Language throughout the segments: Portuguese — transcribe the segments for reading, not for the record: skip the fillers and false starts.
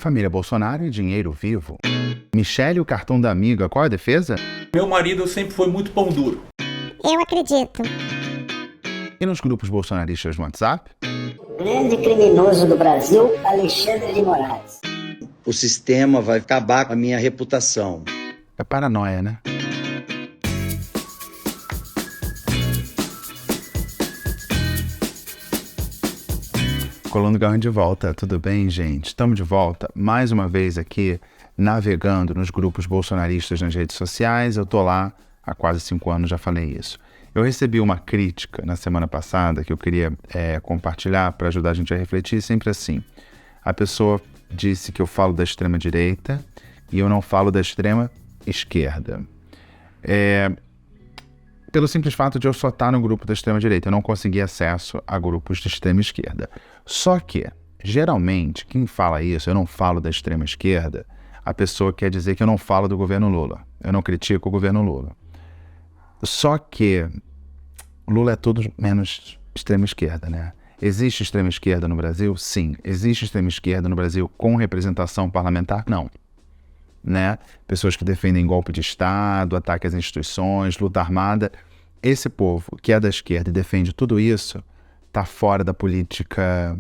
Família Bolsonaro e dinheiro vivo. Michele, o cartão da amiga, qual é a defesa? Meu marido sempre foi muito pão duro. Eu acredito. E nos grupos bolsonaristas no WhatsApp? Grande criminoso do Brasil, Alexandre de Moraes. O sistema vai acabar com a minha reputação. É paranoia, né? Coluna do Garro de volta, tudo bem, gente? Estamos de volta, mais uma vez aqui, navegando nos grupos bolsonaristas nas redes sociais. Eu tô lá há quase 5 anos, já falei isso. Eu recebi uma crítica na semana passada que eu queria compartilhar para ajudar a gente a refletir, sempre assim. A pessoa disse que eu falo da extrema-direita e eu não falo da extrema-esquerda. Pelo simples fato de eu só estar no grupo da extrema-direita, eu não consegui acesso a grupos de extrema-esquerda. Só que, geralmente, quem fala isso, eu não falo da extrema-esquerda, a pessoa quer dizer que eu não falo do governo Lula. Eu não critico o governo Lula. Só que Lula é tudo menos extrema-esquerda, né? Existe extrema-esquerda no Brasil? Sim. Existe extrema-esquerda no Brasil com representação parlamentar? Não. Né? Pessoas que defendem golpe de Estado, ataque às instituições, luta armada. Esse povo que é da esquerda e defende tudo isso está fora da política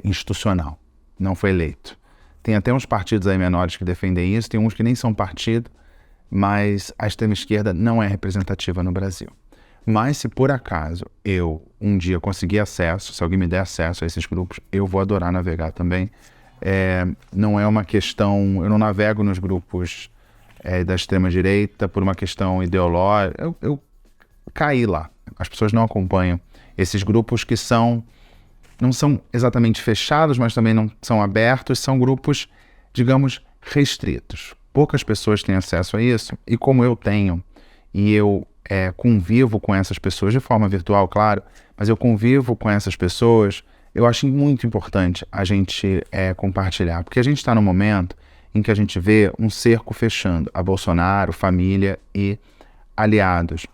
institucional. Não foi eleito. Tem até uns partidos aí menores que defendem isso, tem uns que nem são partido, mas a extrema-esquerda não é representativa no Brasil. Mas se por acaso eu um dia conseguir acesso, se alguém me der acesso a esses grupos, eu vou adorar navegar também. Não é uma questão, eu não navego nos grupos da extrema-direita por uma questão ideológica, eu caí lá. As pessoas não acompanham esses grupos que não são exatamente fechados, mas também não são abertos, são grupos, digamos, restritos. Poucas pessoas têm acesso a isso, e como eu tenho, e eu convivo com essas pessoas de forma virtual, claro, mas eu convivo com essas pessoas, eu acho muito importante a gente compartilhar, porque a gente está num momento em que a gente vê um cerco fechando a Bolsonaro, família e aliados.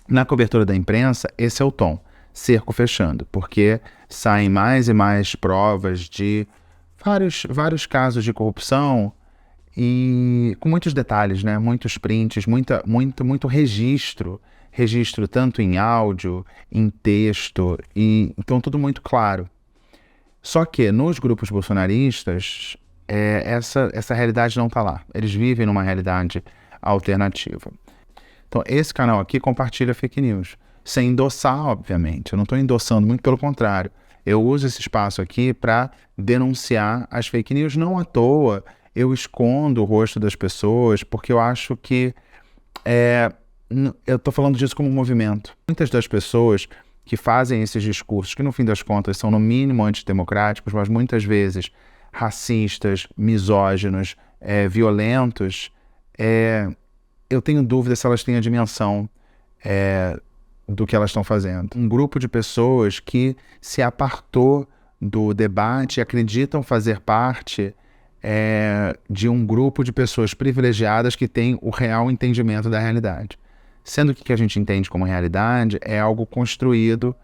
Na cobertura da imprensa, esse é o tom, cerco fechando, porque saem mais e mais provas de vários casos de corrupção e com muitos detalhes, né? Muitos prints, muito registro tanto em áudio, em texto, e então tudo muito claro. Só que nos grupos bolsonaristas, essa realidade não está lá. Eles vivem numa realidade alternativa. Então esse canal aqui compartilha fake news, sem endossar, obviamente. Eu não estou endossando, muito pelo contrário. Eu uso esse espaço aqui para denunciar as fake news. Não à toa eu escondo o rosto das pessoas, porque eu acho que eu estou falando disso como um movimento. Muitas das pessoas que fazem esses discursos, que no fim das contas são no mínimo antidemocráticos, mas muitas vezes racistas, misóginos, violentos, eu tenho dúvida se elas têm a dimensão do que elas estão fazendo. Um grupo de pessoas que se apartou do debate e acreditam fazer parte de um grupo de pessoas privilegiadas que têm o real entendimento da realidade. Sendo que o que a gente entende como realidade é algo construído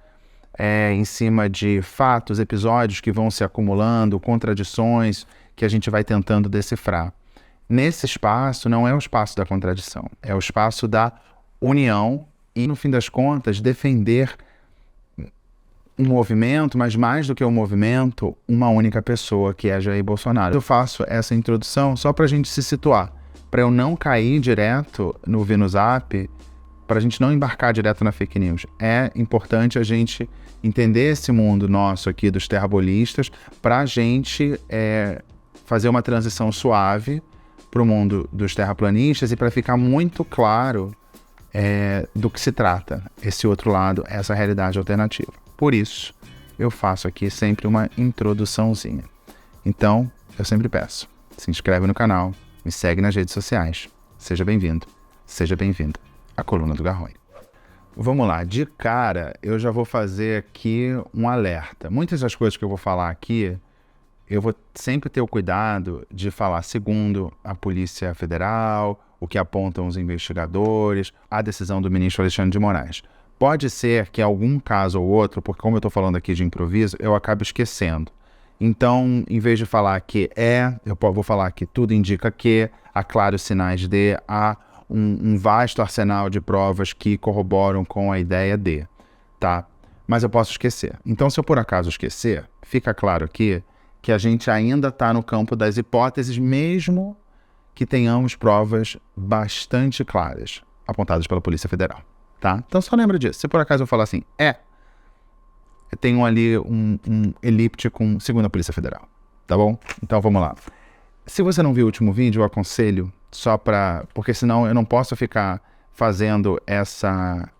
em cima de fatos, episódios que vão se acumulando, contradições que a gente vai tentando decifrar. Nesse espaço não é o espaço da contradição, é o espaço da união e, no fim das contas, defender um movimento, mas mais do que um movimento, uma única pessoa, que é Jair Bolsonaro. Eu faço essa introdução só para a gente se situar, para eu não cair direto no Vinuzap, para a gente não embarcar direto na fake news. É importante a gente entender esse mundo nosso aqui dos terrabolistas para a gente fazer uma transição suave para o mundo dos terraplanistas e para ficar muito claro do que se trata, esse outro lado, essa realidade alternativa. Por isso, eu faço aqui sempre uma introduçãozinha. Então, eu sempre peço, se inscreve no canal, me segue nas redes sociais. Seja bem-vindo, seja bem-vinda à Coluna do Garro. Vamos lá, de cara, eu já vou fazer aqui um alerta. Muitas das coisas que eu vou falar aqui, eu vou sempre ter o cuidado de falar segundo a Polícia Federal, o que apontam os investigadores, a decisão do ministro Alexandre de Moraes. Pode ser que algum caso ou outro, porque como eu estou falando aqui de improviso, eu acabe esquecendo. Então, em vez de falar que eu vou falar que tudo indica que, há claros sinais de, há um vasto arsenal de provas que corroboram com a ideia de, tá? Mas eu posso esquecer. Então, se eu por acaso esquecer, fica claro aqui que a gente ainda está no campo das hipóteses, mesmo que tenhamos provas bastante claras apontadas pela Polícia Federal, tá? Então, só lembra disso. Se por acaso eu falar assim, eu tenho ali um elíptico segundo a Polícia Federal, tá bom? Então, vamos lá. Se você não viu o último vídeo, eu aconselho porque senão eu não posso ficar fazendo essa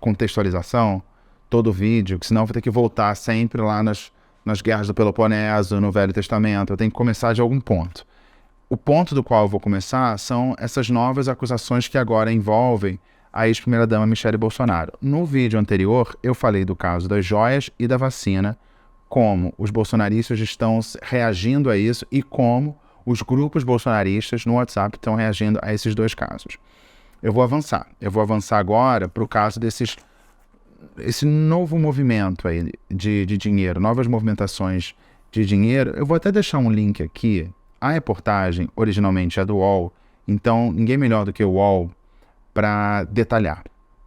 contextualização todo o vídeo, senão eu vou ter que voltar sempre lá nas guerras do Peloponeso, no Velho Testamento. Eu tenho que começar de algum ponto. O ponto do qual eu vou começar são essas novas acusações que agora envolvem a ex-primeira-dama Michele Bolsonaro. No vídeo anterior, eu falei do caso das joias e da vacina, como os bolsonaristas estão reagindo a isso e como os grupos bolsonaristas no WhatsApp estão reagindo a esses dois casos. Eu vou avançar agora para o caso esse novo movimento aí de dinheiro, novas movimentações de dinheiro. Eu vou até deixar um link aqui. A reportagem originalmente é do UOL, então ninguém melhor do que o UOL para detalhar,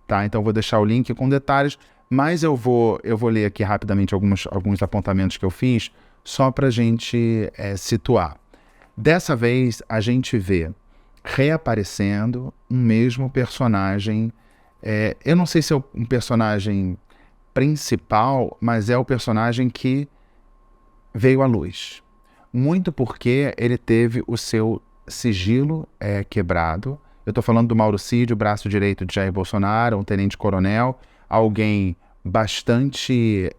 tá? Então eu vou deixar o link com detalhes, mas eu vou ler aqui rapidamente alguns apontamentos que eu fiz, só para a gente situar. Dessa vez a gente vê reaparecendo um mesmo personagem, eu não sei se é um personagem principal, mas é o personagem que veio à luz. Muito porque ele teve o seu sigilo quebrado. Eu estou falando do Mauro Cid, o braço direito de Jair Bolsonaro, um tenente-coronel, alguém bastante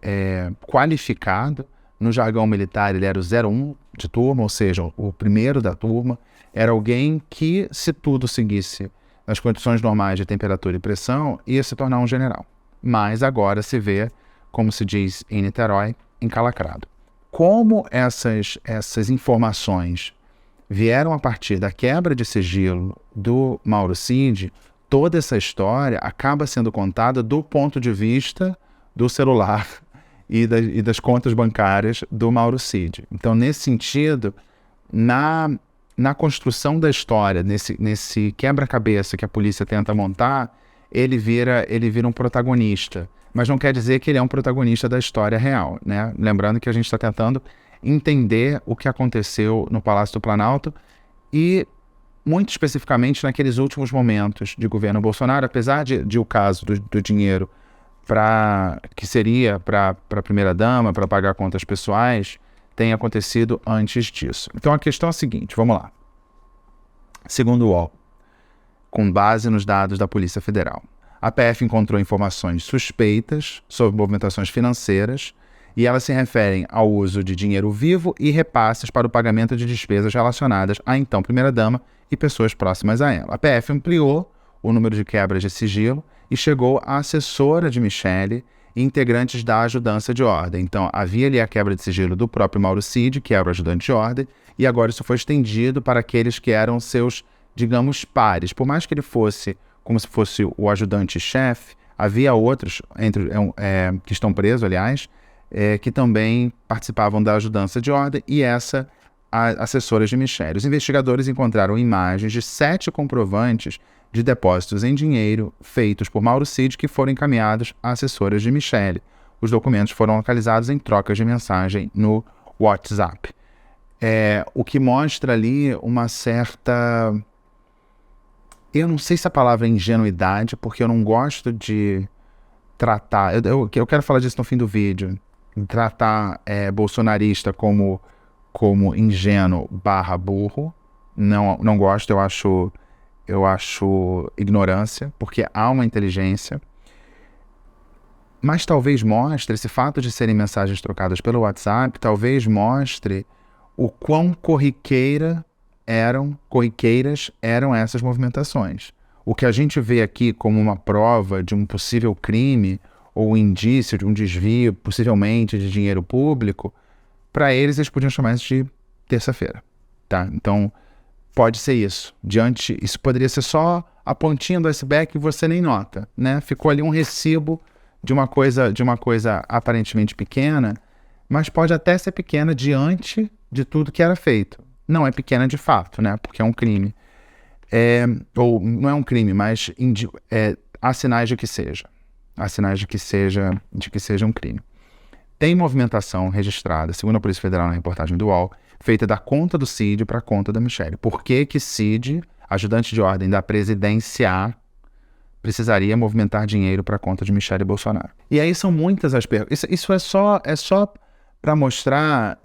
qualificado. No jargão militar, ele era o 01 de turma, ou seja, o primeiro da turma. Era alguém que, se tudo seguisse nas condições normais de temperatura e pressão, ia se tornar um general. Mas agora se vê, como se diz em Niterói, encalacrado. Como essas informações vieram a partir da quebra de sigilo do Mauro Cid, toda essa história acaba sendo contada do ponto de vista do celular e das contas bancárias do Mauro Cid. Então, nesse sentido, na construção da história, nesse quebra-cabeça que a polícia tenta montar, ele vira um protagonista. Mas não quer dizer que ele é um protagonista da história real, né? Lembrando que a gente está tentando entender o que aconteceu no Palácio do Planalto e, muito especificamente, naqueles últimos momentos de governo Bolsonaro, apesar de o caso do dinheiro que seria para a primeira-dama, para pagar contas pessoais, tenha acontecido antes disso. Então a questão é a seguinte, vamos lá. Segundo o UOL, com base nos dados da Polícia Federal, a PF encontrou informações suspeitas sobre movimentações financeiras e elas se referem ao uso de dinheiro vivo e repasses para o pagamento de despesas relacionadas à então primeira-dama e pessoas próximas a ela. A PF ampliou o número de quebras de sigilo e chegou à assessora de Michele e integrantes da ajudância de ordem. Então, havia ali a quebra de sigilo do próprio Mauro Cid, que era o ajudante de ordem, e agora isso foi estendido para aqueles que eram seus, digamos, pares. Por mais que ele fosse como se fosse o ajudante-chefe, havia outros, que estão presos, aliás, que também participavam da ajudância de ordem, e assessora de Michele. Os investigadores encontraram imagens de 7 comprovantes de depósitos em dinheiro feitos por Mauro Cid que foram encaminhados a assessoras de Michele. Os documentos foram localizados em trocas de mensagem no WhatsApp. O que mostra ali uma certa... Eu não sei se a palavra é ingenuidade, porque eu não gosto de tratar... Eu quero falar disso no fim do vídeo. Tratar bolsonarista como ingênuo / burro. Não gosto, eu acho ignorância, porque há uma inteligência. Mas talvez mostre, esse fato de serem mensagens trocadas pelo WhatsApp, talvez mostre o quão corriqueiras eram essas movimentações. O que a gente vê aqui como uma prova de um possível crime ou um indício de um desvio, possivelmente, de dinheiro público, para eles podiam chamar isso de terça-feira, tá? Então, pode ser isso. Isso poderia ser só a pontinha do iceberg que você nem nota, né? Ficou ali um recibo de uma coisa aparentemente pequena, mas pode até ser pequena diante de tudo que era feito. Não é pequena de fato, né? Porque é um crime. Ou não é um crime, mas há sinais de que seja. Há sinais de que seja um crime. Tem movimentação registrada, segundo a Polícia Federal na reportagem do UOL, feita da conta do Cid para a conta da Michelle. Por que Cid, ajudante de ordem da presidência, precisaria movimentar dinheiro para a conta de Michelle Bolsonaro? E aí são muitas as perguntas. Isso é só para mostrar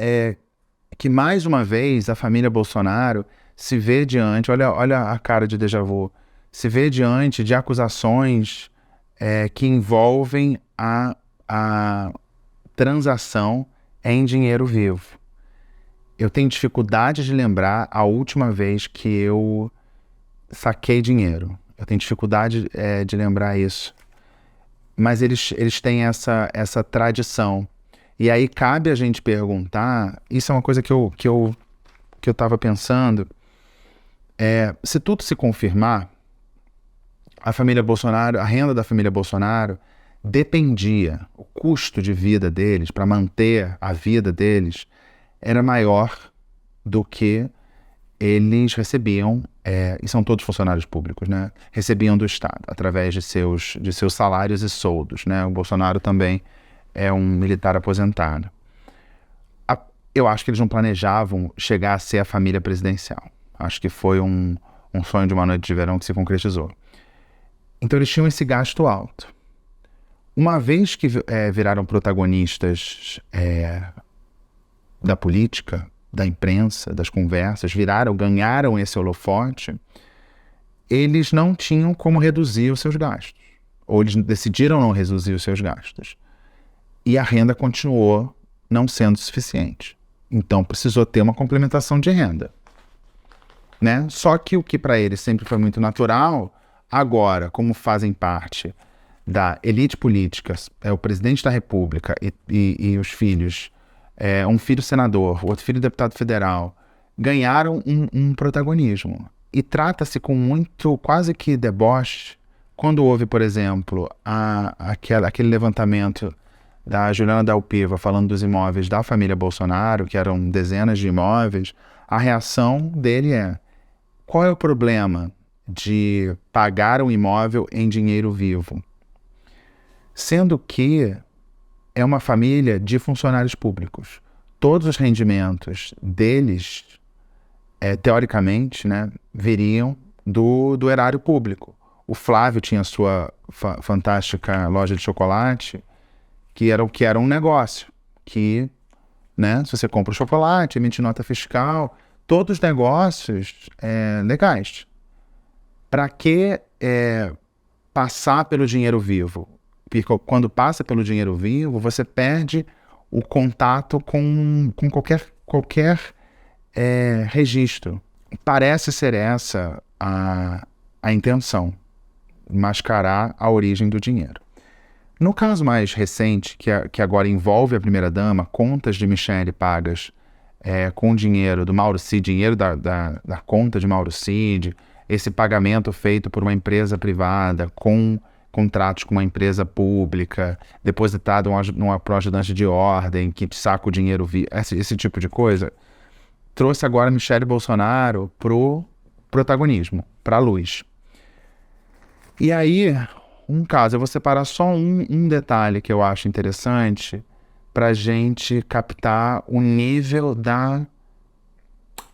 que, mais uma vez, a família Bolsonaro se vê diante, olha a cara de déjà vu, se vê diante de acusações que envolvem a transação em dinheiro vivo. Eu tenho dificuldade de lembrar a última vez que eu saquei dinheiro. Eu tenho dificuldade de lembrar isso. Mas eles têm essa tradição. E aí cabe a gente perguntar, isso é uma coisa que eu estava pensando, se tudo se confirmar, a família Bolsonaro, a renda da família Bolsonaro dependia, o custo de vida deles, para manter a vida deles, era maior do que eles recebiam, e são todos funcionários públicos, né? Recebiam do Estado, através de seus salários e soldos, né? O Bolsonaro também é um militar aposentado. Eu acho que eles não planejavam chegar a ser a família presidencial. Acho que foi um sonho de uma noite de verão que se concretizou. Então eles tinham esse gasto alto. Uma vez que viraram protagonistas da política, da imprensa, das conversas, ganharam esse holofote, eles não tinham como reduzir os seus gastos. Ou eles decidiram não reduzir os seus gastos. E a renda continuou não sendo suficiente. Então precisou ter uma complementação de renda, né? Só que o que para eles sempre foi muito natural, agora, como fazem parte da elite política, o presidente da República e os filhos, um filho senador, outro filho deputado federal, ganharam um protagonismo. E trata-se com muito, quase que deboche, quando houve, por exemplo, aquele levantamento da Juliana Dalpiva falando dos imóveis da família Bolsonaro, que eram dezenas de imóveis, a reação dele qual é o problema de pagar um imóvel em dinheiro vivo? Sendo que é uma família de funcionários públicos. Todos os rendimentos deles, teoricamente, né, viriam do erário público. O Flávio tinha sua fantástica loja de chocolate, que era um negócio, que, né, se você compra o chocolate, emite nota fiscal, todos os negócios legais. Para que passar pelo dinheiro vivo? Porque quando passa pelo dinheiro vivo, você perde o contato com qualquer registro. Parece ser essa a intenção, mascarar a origem do dinheiro. No caso mais recente, que agora envolve a primeira-dama, contas de Michelle pagas com dinheiro do Mauro Cid, dinheiro da conta de Mauro Cid, esse pagamento feito por uma empresa privada com contratos com uma empresa pública, depositado pro ajudante de ordem, que saca o dinheiro, esse tipo de coisa, trouxe agora Michelle Bolsonaro pro protagonismo, pra luz. E aí, eu vou separar só um detalhe que eu acho interessante pra gente captar o nível da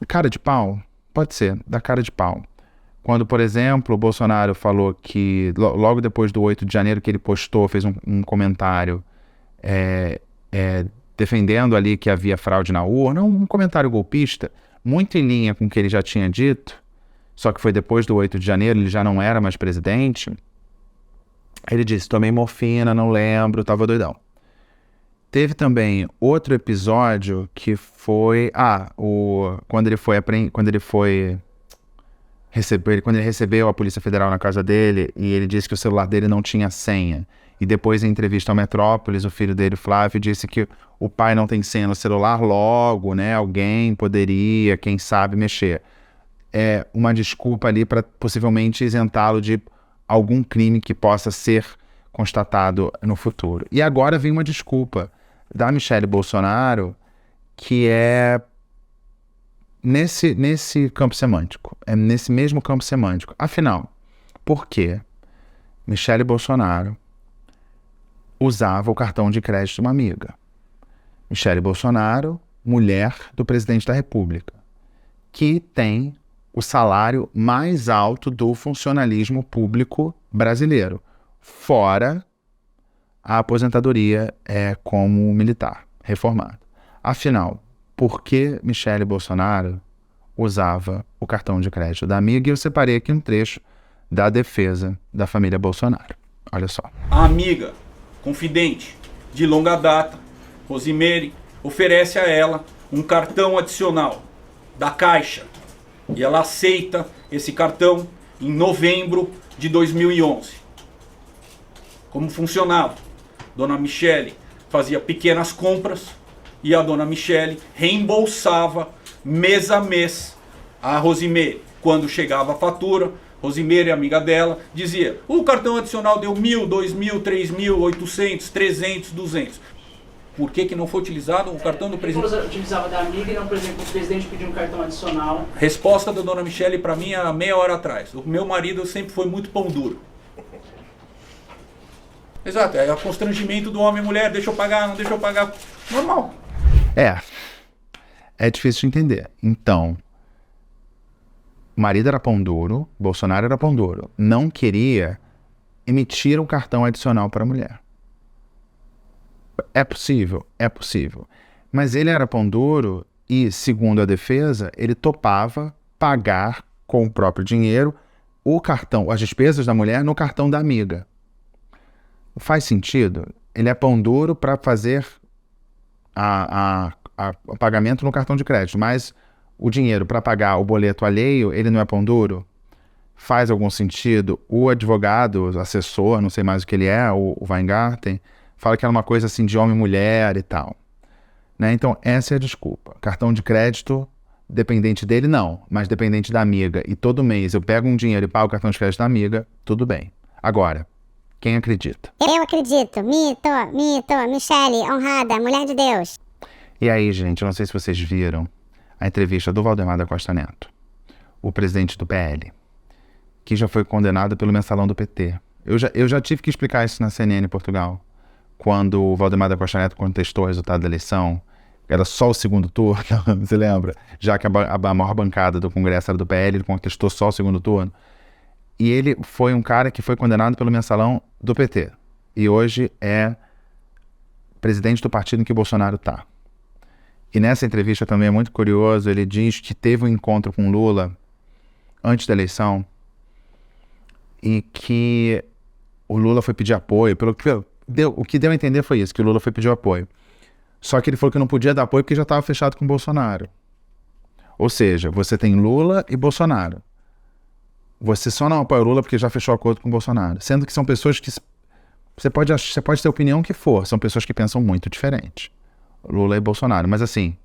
cara de pau, pode ser, da cara de pau. Quando, por exemplo, o Bolsonaro falou que, logo depois do 8 de janeiro, que ele postou, fez um comentário defendendo ali que havia fraude na urna, um comentário golpista, muito em linha com o que ele já tinha dito, só que foi depois do 8 de janeiro, ele já não era mais presidente. Ele disse, tomei morfina, não lembro, tava doidão. Teve também outro episódio que foi, quando ele recebeu a Polícia Federal na casa dele e ele disse que o celular dele não tinha senha. E depois, em entrevista ao Metrópolis, o filho dele, Flávio, disse que o pai não tem senha no celular, logo, né, alguém poderia, quem sabe, mexer. É uma desculpa ali para possivelmente isentá-lo de algum crime que possa ser constatado no futuro. E agora vem uma desculpa da Michele Bolsonaro que é nesse campo semântico, é nesse mesmo campo semântico. Afinal, por que Michele Bolsonaro usava o cartão de crédito de uma amiga? Michele Bolsonaro, mulher do presidente da República, que tem o salário mais alto do funcionalismo público brasileiro, fora a aposentadoria como militar reformado. Afinal, por que Michele Bolsonaro usava o cartão de crédito da amiga? E eu separei aqui um trecho da defesa da família Bolsonaro. Olha só. A amiga, confidente, de longa data, Rosimeire, oferece a ela um cartão adicional da Caixa. E ela aceita esse cartão em novembro de 2011. Como funcionava? Dona Michele fazia pequenas compras e a Dona Michele reembolsava mês a mês a Rosimeire. Quando chegava a fatura, Rosimeire, amiga dela, dizia: o cartão adicional deu 1.000, 2.000, 3.000, 800, 300, 200. Por que não foi utilizado o cartão do presidente? Utilizava da amiga e não, por exemplo, o presidente pediu um cartão adicional. Resposta da Dona Michele para mim há meia hora atrás. O meu marido sempre foi muito pão duro. Exato, é o constrangimento do homem e mulher, deixa eu pagar, não deixa eu pagar. Normal. É difícil de entender. Então, o marido era pão duro, Bolsonaro era pão duro. Não queria emitir um cartão adicional para a mulher. É possível? É possível. Mas ele era pão duro e, segundo a defesa, ele topava pagar com o próprio dinheiro o cartão, as despesas da mulher no cartão da amiga. Faz sentido? Ele é pão duro para fazer o pagamento no cartão de crédito, mas o dinheiro para pagar o boleto alheio, ele não é pão duro? Faz algum sentido? O advogado, o assessor, não sei mais o que ele é, o Weingarten, fala que era uma coisa assim de homem e mulher e tal. Né? Então, essa é a desculpa. Cartão de crédito, dependente dele, não. Mas dependente da amiga. E todo mês eu pego um dinheiro e pago o cartão de crédito da amiga, tudo bem. Agora, quem acredita? Eu acredito. Mito, Michele, honrada, mulher de Deus. E aí, gente, eu não sei se vocês viram a entrevista do Valdemar da Costa Neto, o presidente do PL, que já foi condenado pelo mensalão do PT. Eu já tive que explicar isso na CNN Portugal. Quando o Valdemar da Costa Neto contestou o resultado da eleição, era só o segundo turno, você lembra? Já que a maior bancada do Congresso era do PL, ele contestou só o segundo turno. E ele foi um cara que foi condenado pelo mensalão do PT. E hoje é presidente do partido em que o Bolsonaro está. E nessa entrevista também é muito curioso, ele diz que teve um encontro com Lula antes da eleição e que o Lula foi pedir apoio, o que deu a entender foi isso, que o Lula foi pedir apoio. Só que ele falou que não podia dar apoio porque já estava fechado com o Bolsonaro. Ou seja, você tem Lula e Bolsonaro. Você só não apoia o Lula porque já fechou acordo com o Bolsonaro. Sendo que são pessoas que... Você pode ter a opinião que for. São pessoas que pensam muito diferente. Lula e Bolsonaro. Mas assim,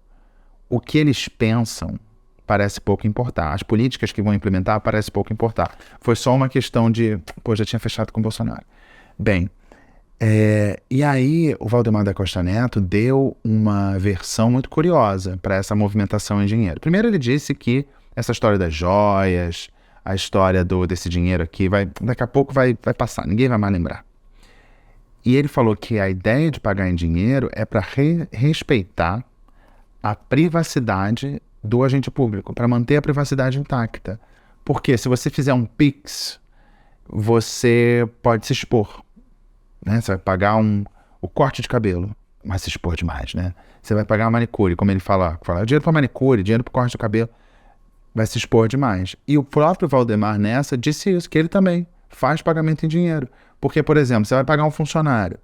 o que eles pensam parece pouco importar. As políticas que vão implementar parece pouco importar. Foi só uma questão de... já tinha fechado com o Bolsonaro. Bem... e aí o Valdemar da Costa Neto deu uma versão muito curiosa para essa movimentação em dinheiro. Primeiro ele disse que essa história das joias, a história desse dinheiro aqui, daqui a pouco vai passar, ninguém vai mais lembrar. E ele falou que a ideia de pagar em dinheiro é para respeitar a privacidade do agente público, para manter a privacidade intacta. Porque se você fizer um Pix, você pode se expor. Né? Você vai pagar o corte de cabelo, mas se expor demais, né? Você vai pagar a manicure, como ele fala dinheiro para manicure, dinheiro para corte de cabelo, vai se expor demais. E o próprio Valdemar nessa disse isso, que ele também faz pagamento em dinheiro. Porque, por exemplo, você vai pagar um funcionário.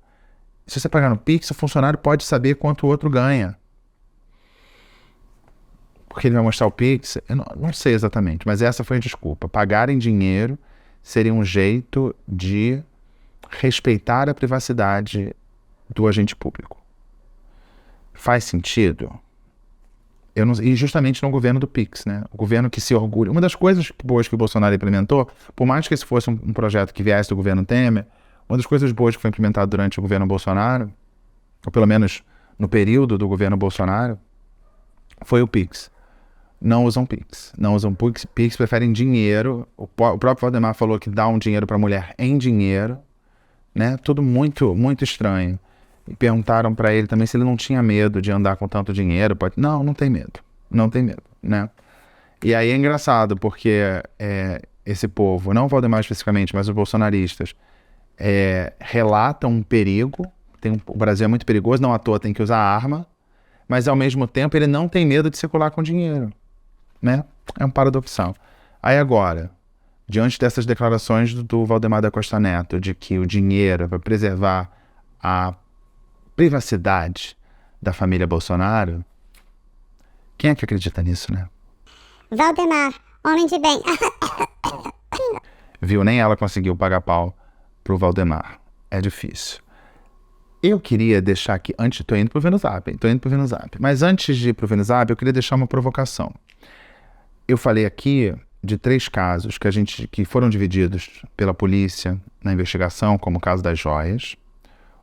Se você pagar no Pix, o funcionário pode saber quanto o outro ganha. Porque ele vai mostrar o Pix, eu não sei exatamente, mas essa foi a desculpa. Pagar em dinheiro seria um jeito de respeitar a privacidade do agente público. Faz sentido? E justamente no governo do Pix, né? O governo que se orgulha. Uma das coisas boas que o Bolsonaro implementou, por mais que esse fosse um projeto que viesse do governo Temer, uma das coisas boas que foi implementado durante o governo Bolsonaro, ou pelo menos no período do governo Bolsonaro, foi o Pix. Não usam Pix. Não usam Pix, preferem dinheiro. O próprio Valdemar falou que dá um dinheiro para a mulher em dinheiro, né? Tudo muito, muito estranho. E perguntaram para ele também se ele não tinha medo de andar com tanto dinheiro. Não tem medo. Não tem medo, né? E aí é engraçado, porque esse povo, não o Valdemar especificamente, mas os bolsonaristas, relatam um perigo. O Brasil é muito perigoso, não à toa tem que usar arma, mas ao mesmo tempo ele não tem medo de circular com dinheiro, né? É um paradoxal. Aí agora, diante dessas declarações do Valdemar da Costa Neto, de que o dinheiro vai preservar a privacidade da família Bolsonaro, quem é que acredita nisso, né? Valdemar, homem de bem. Viu? Nem ela conseguiu pagar pau pro Valdemar. É difícil. Eu queria deixar aqui, tô indo pro Venuzap, mas antes de ir pro Venuzap, eu queria deixar uma provocação. Eu falei aqui de 3 casos que foram divididos pela polícia na investigação, como o caso das joias,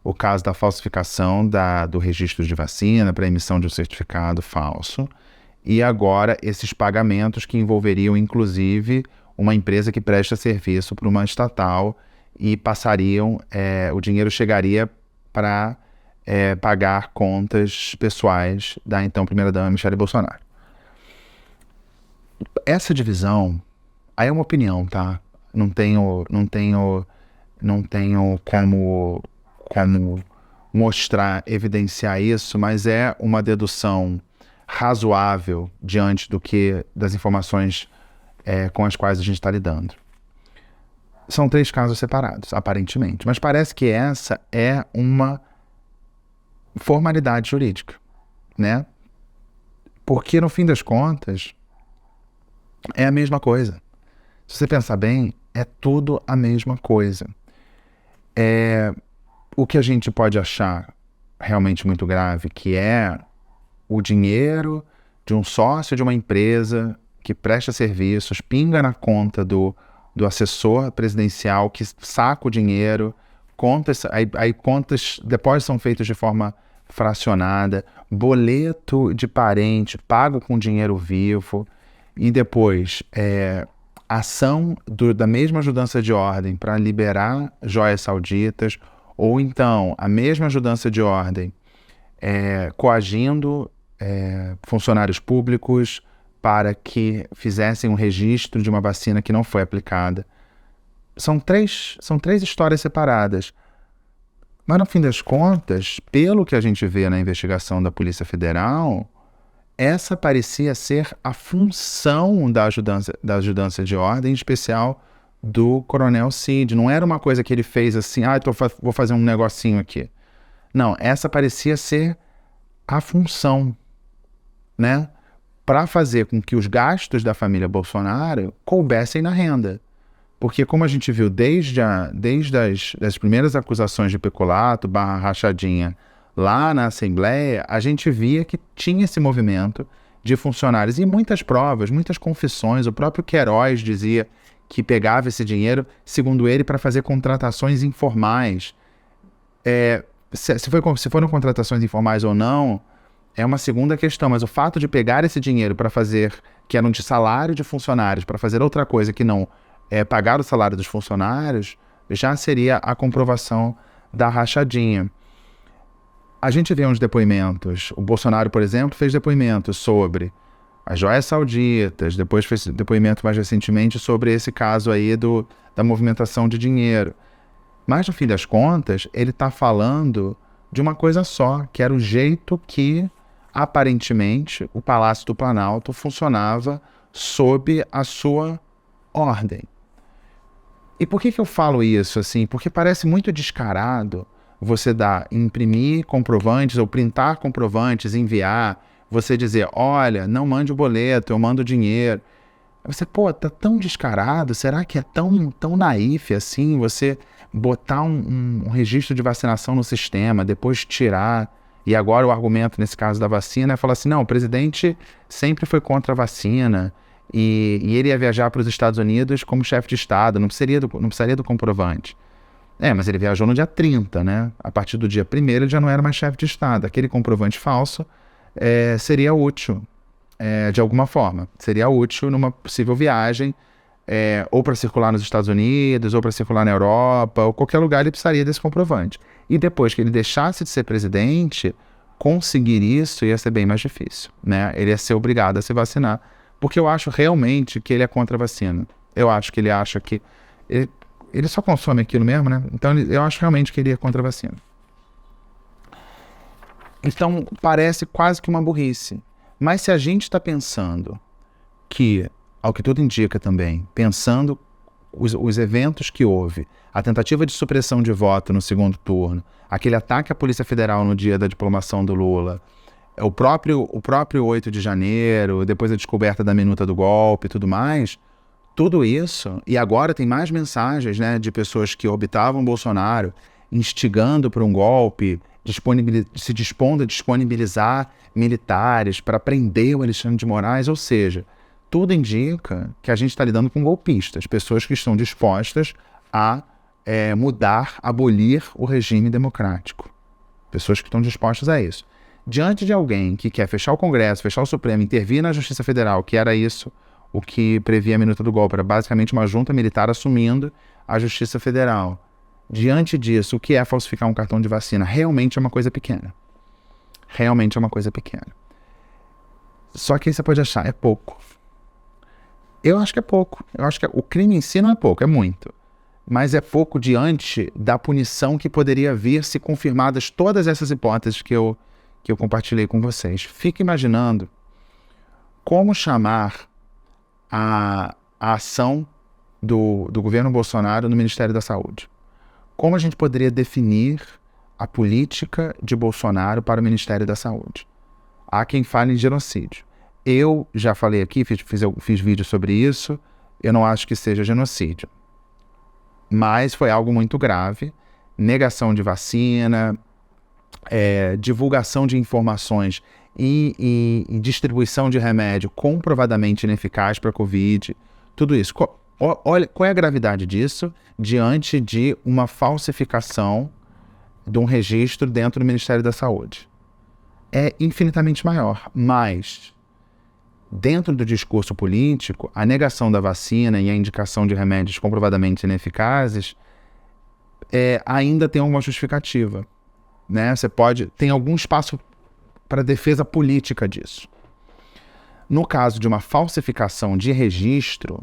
o caso da falsificação do registro de vacina para emissão de um certificado falso, e agora esses pagamentos que envolveriam, inclusive, uma empresa que presta serviço para uma estatal e o dinheiro chegaria para pagar contas pessoais da então primeira-dama Michele Bolsonaro. Essa divisão, aí é uma opinião, tá? Não tenho como mostrar, evidenciar isso, mas é uma dedução razoável diante das informações com as quais a gente está lidando. São 3 casos separados, aparentemente, mas parece que essa é uma formalidade jurídica, né? Porque, no fim das contas, é a mesma coisa. Se você pensar bem, é tudo a mesma coisa. O que a gente pode achar realmente muito grave, que é o dinheiro de um sócio de uma empresa que presta serviços, pinga na conta do assessor presidencial que saca o dinheiro, contas, depósitos são feitos de forma fracionada, boleto de parente pago com dinheiro vivo, e depois ação da mesma ajudança de ordem para liberar joias sauditas, ou então a mesma ajudança de ordem coagindo funcionários públicos para que fizessem um registro de uma vacina que não foi aplicada. São três histórias separadas. Mas, no fim das contas, pelo que a gente vê na investigação da Polícia Federal, essa parecia ser a função da ajudança de ordem, em especial do Coronel Cid. Não era uma coisa que ele fez assim, vou fazer um negocinho aqui. Não, essa parecia ser a função, né? Para fazer com que os gastos da família Bolsonaro coubessem na renda. Porque, como a gente viu desde as primeiras acusações de peculato / rachadinha lá na Assembleia, a gente via que tinha esse movimento de funcionários. E muitas provas, muitas confissões. O próprio Queiroz dizia que pegava esse dinheiro, segundo ele, para fazer contratações informais. Se foram contratações informais ou não, é uma segunda questão, mas o fato de pegar esse dinheiro para fazer, que eram de salário de funcionários, para fazer outra coisa que não pagar o salário dos funcionários, já seria a comprovação da rachadinha. A gente vê uns depoimentos, o Bolsonaro, por exemplo, fez depoimentos sobre as joias sauditas, depois fez depoimento mais recentemente sobre esse caso aí da movimentação de dinheiro. Mas, no fim das contas, ele está falando de uma coisa só, que era o jeito que, aparentemente, o Palácio do Planalto funcionava sob a sua ordem. E por que eu falo isso assim? Porque parece muito descarado você imprimir comprovantes ou printar comprovantes, enviar, você dizer, olha, não mande o boleto, eu mando o dinheiro. Você, tá tão descarado, será que é tão naif assim, você botar um registro de vacinação no sistema, depois tirar, e agora o argumento nesse caso da vacina é falar assim, não, o presidente sempre foi contra a vacina, e ele ia viajar para os Estados Unidos como chefe de Estado, não precisaria do comprovante. Mas ele viajou no dia 30, né? A partir do dia 1º ele já não era mais chefe de Estado. Aquele comprovante falso seria útil, de alguma forma. Seria útil numa possível viagem, ou para circular nos Estados Unidos, ou para circular na Europa, ou qualquer lugar ele precisaria desse comprovante. E depois que ele deixasse de ser presidente, conseguir isso ia ser bem mais difícil, né? Ele ia ser obrigado a se vacinar, porque eu acho realmente que ele é contra a vacina. Eu acho que ele acha que... Ele só consome aquilo mesmo, né? Então eu acho realmente que ele é contra a vacina. Então parece quase que uma burrice. Mas se a gente está pensando que, ao que tudo indica também, pensando os eventos que houve, a tentativa de supressão de voto no segundo turno, aquele ataque à Polícia Federal no dia da diplomação do Lula, o próprio 8 de janeiro, depois a descoberta da minuta do golpe e tudo mais, tudo isso, e agora tem mais mensagens, né, de pessoas que orbitavam Bolsonaro, instigando para um golpe, se dispondo a disponibilizar militares para prender o Alexandre de Moraes, ou seja, tudo indica que a gente está lidando com golpistas, pessoas que estão dispostas a mudar, abolir o regime democrático. Pessoas que estão dispostas a isso. Diante de alguém que quer fechar o Congresso, fechar o Supremo, intervir na Justiça Federal, que era isso, o que previa a minuta do golpe, era basicamente uma junta militar assumindo a Justiça Federal. Diante disso, o que é falsificar um cartão de vacina? Realmente é uma coisa pequena. Realmente é uma coisa pequena. Só que aí você pode achar, é pouco. Eu acho que é pouco. Eu acho que o crime em si não é pouco, é muito. Mas é pouco diante da punição que poderia vir se confirmadas todas essas hipóteses que eu compartilhei com vocês. Fique imaginando como chamar a ação do governo Bolsonaro no Ministério da Saúde. Como a gente poderia definir a política de Bolsonaro para o Ministério da Saúde? Há quem fale em genocídio. Eu já falei aqui, fiz vídeo sobre isso, eu não acho que seja genocídio. Mas foi algo muito grave, negação de vacina, divulgação de informações e distribuição de remédio comprovadamente ineficaz para a Covid, tudo isso. Olha, qual é a gravidade disso diante de uma falsificação de um registro dentro do Ministério da Saúde? É infinitamente maior, mas dentro do discurso político, a negação da vacina e a indicação de remédios comprovadamente ineficazes ainda tem alguma justificativa, né? Tem algum espaço para defesa política disso. No caso de uma falsificação de registro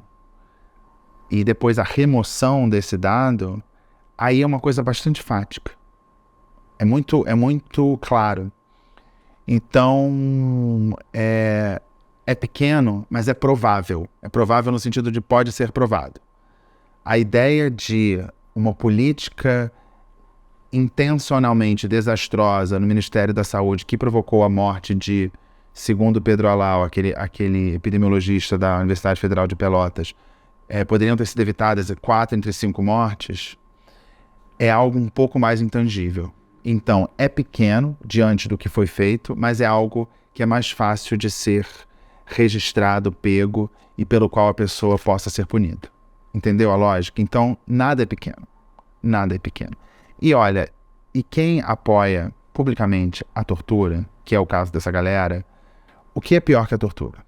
e depois a remoção desse dado, aí é uma coisa bastante fática. É muito claro. Então, é pequeno, mas é provável. É provável no sentido de pode ser provado. A ideia de uma política intencionalmente desastrosa no Ministério da Saúde que provocou a morte de, segundo Pedro Alau, aquele epidemiologista da Universidade Federal de Pelotas, poderiam ter sido evitadas 4 entre 5 mortes, é algo um pouco mais intangível. Então, é pequeno diante do que foi feito, mas é algo que é mais fácil de ser registrado, pego e pelo qual a pessoa possa ser punida. Entendeu a lógica? Então, nada é pequeno. Nada é pequeno. E olha, e quem apoia publicamente a tortura, que é o caso dessa galera, o que é pior que a tortura?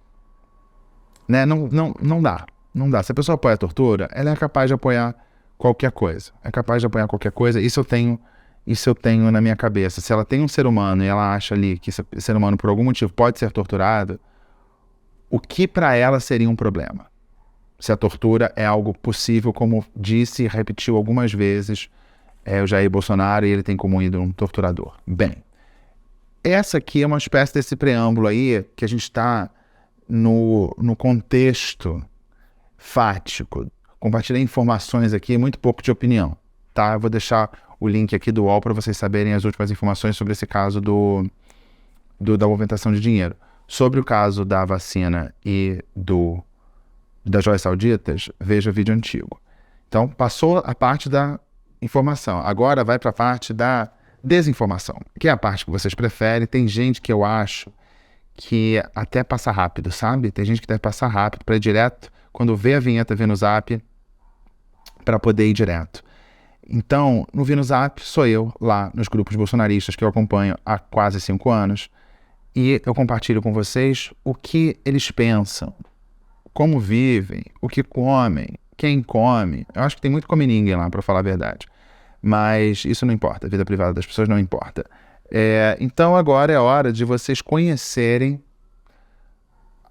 Né? Não dá. Não dá. Se a pessoa apoia a tortura, ela é capaz de apoiar qualquer coisa. É capaz de apoiar qualquer coisa. Isso eu tenho na minha cabeça. Se ela tem um ser humano e ela acha ali que esse ser humano, por algum motivo, pode ser torturado, o que para ela seria um problema? Se a tortura é algo possível, como disse e repetiu algumas vezes o Jair Bolsonaro, e ele tem como ídolo um torturador. Bem, essa aqui é uma espécie desse preâmbulo aí, que a gente está no contexto fático. Compartilhei informações aqui, muito pouco de opinião, tá? Eu vou deixar o link aqui do UOL para vocês saberem as últimas informações sobre esse caso da movimentação de dinheiro. Sobre o caso da vacina e das joias sauditas, veja o vídeo antigo. Então, passou a parte da informação. Agora vai para a parte da desinformação, que é a parte que vocês preferem. Tem gente que eu acho que até passa rápido, sabe? Tem gente que deve passar rápido para ir direto, quando vê a vinheta, vê no Zap, para poder ir direto. Então, no Vi no Zap, sou eu lá nos grupos bolsonaristas que eu acompanho há quase 5 anos e eu compartilho com vocês o que eles pensam, como vivem, o que comem, quem come. Eu acho que tem muito come ninguém lá, para falar a verdade. Mas isso não importa, a vida privada das pessoas não importa. Então agora é hora de vocês conhecerem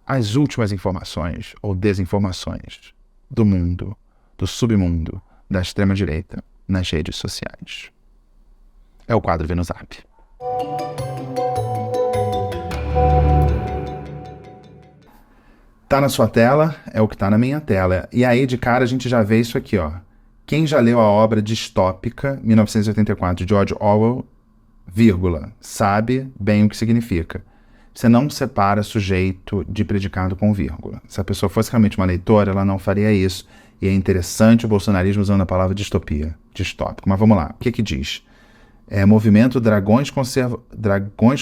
as últimas informações ou desinformações do mundo, do submundo, da extrema-direita nas redes sociais. É o quadro Vi no Zap. Tá na sua tela, é o que tá na minha tela. E aí, de cara, a gente já vê isso aqui, ó. Quem já leu a obra distópica, 1984, de George Orwell, vírgula, sabe bem o que significa. Você não separa sujeito de predicado com vírgula. Se a pessoa fosse realmente uma leitora, ela não faria isso. E é interessante o bolsonarismo usando a palavra distopia, distópico. Mas vamos lá, o que que diz? Movimento Dragões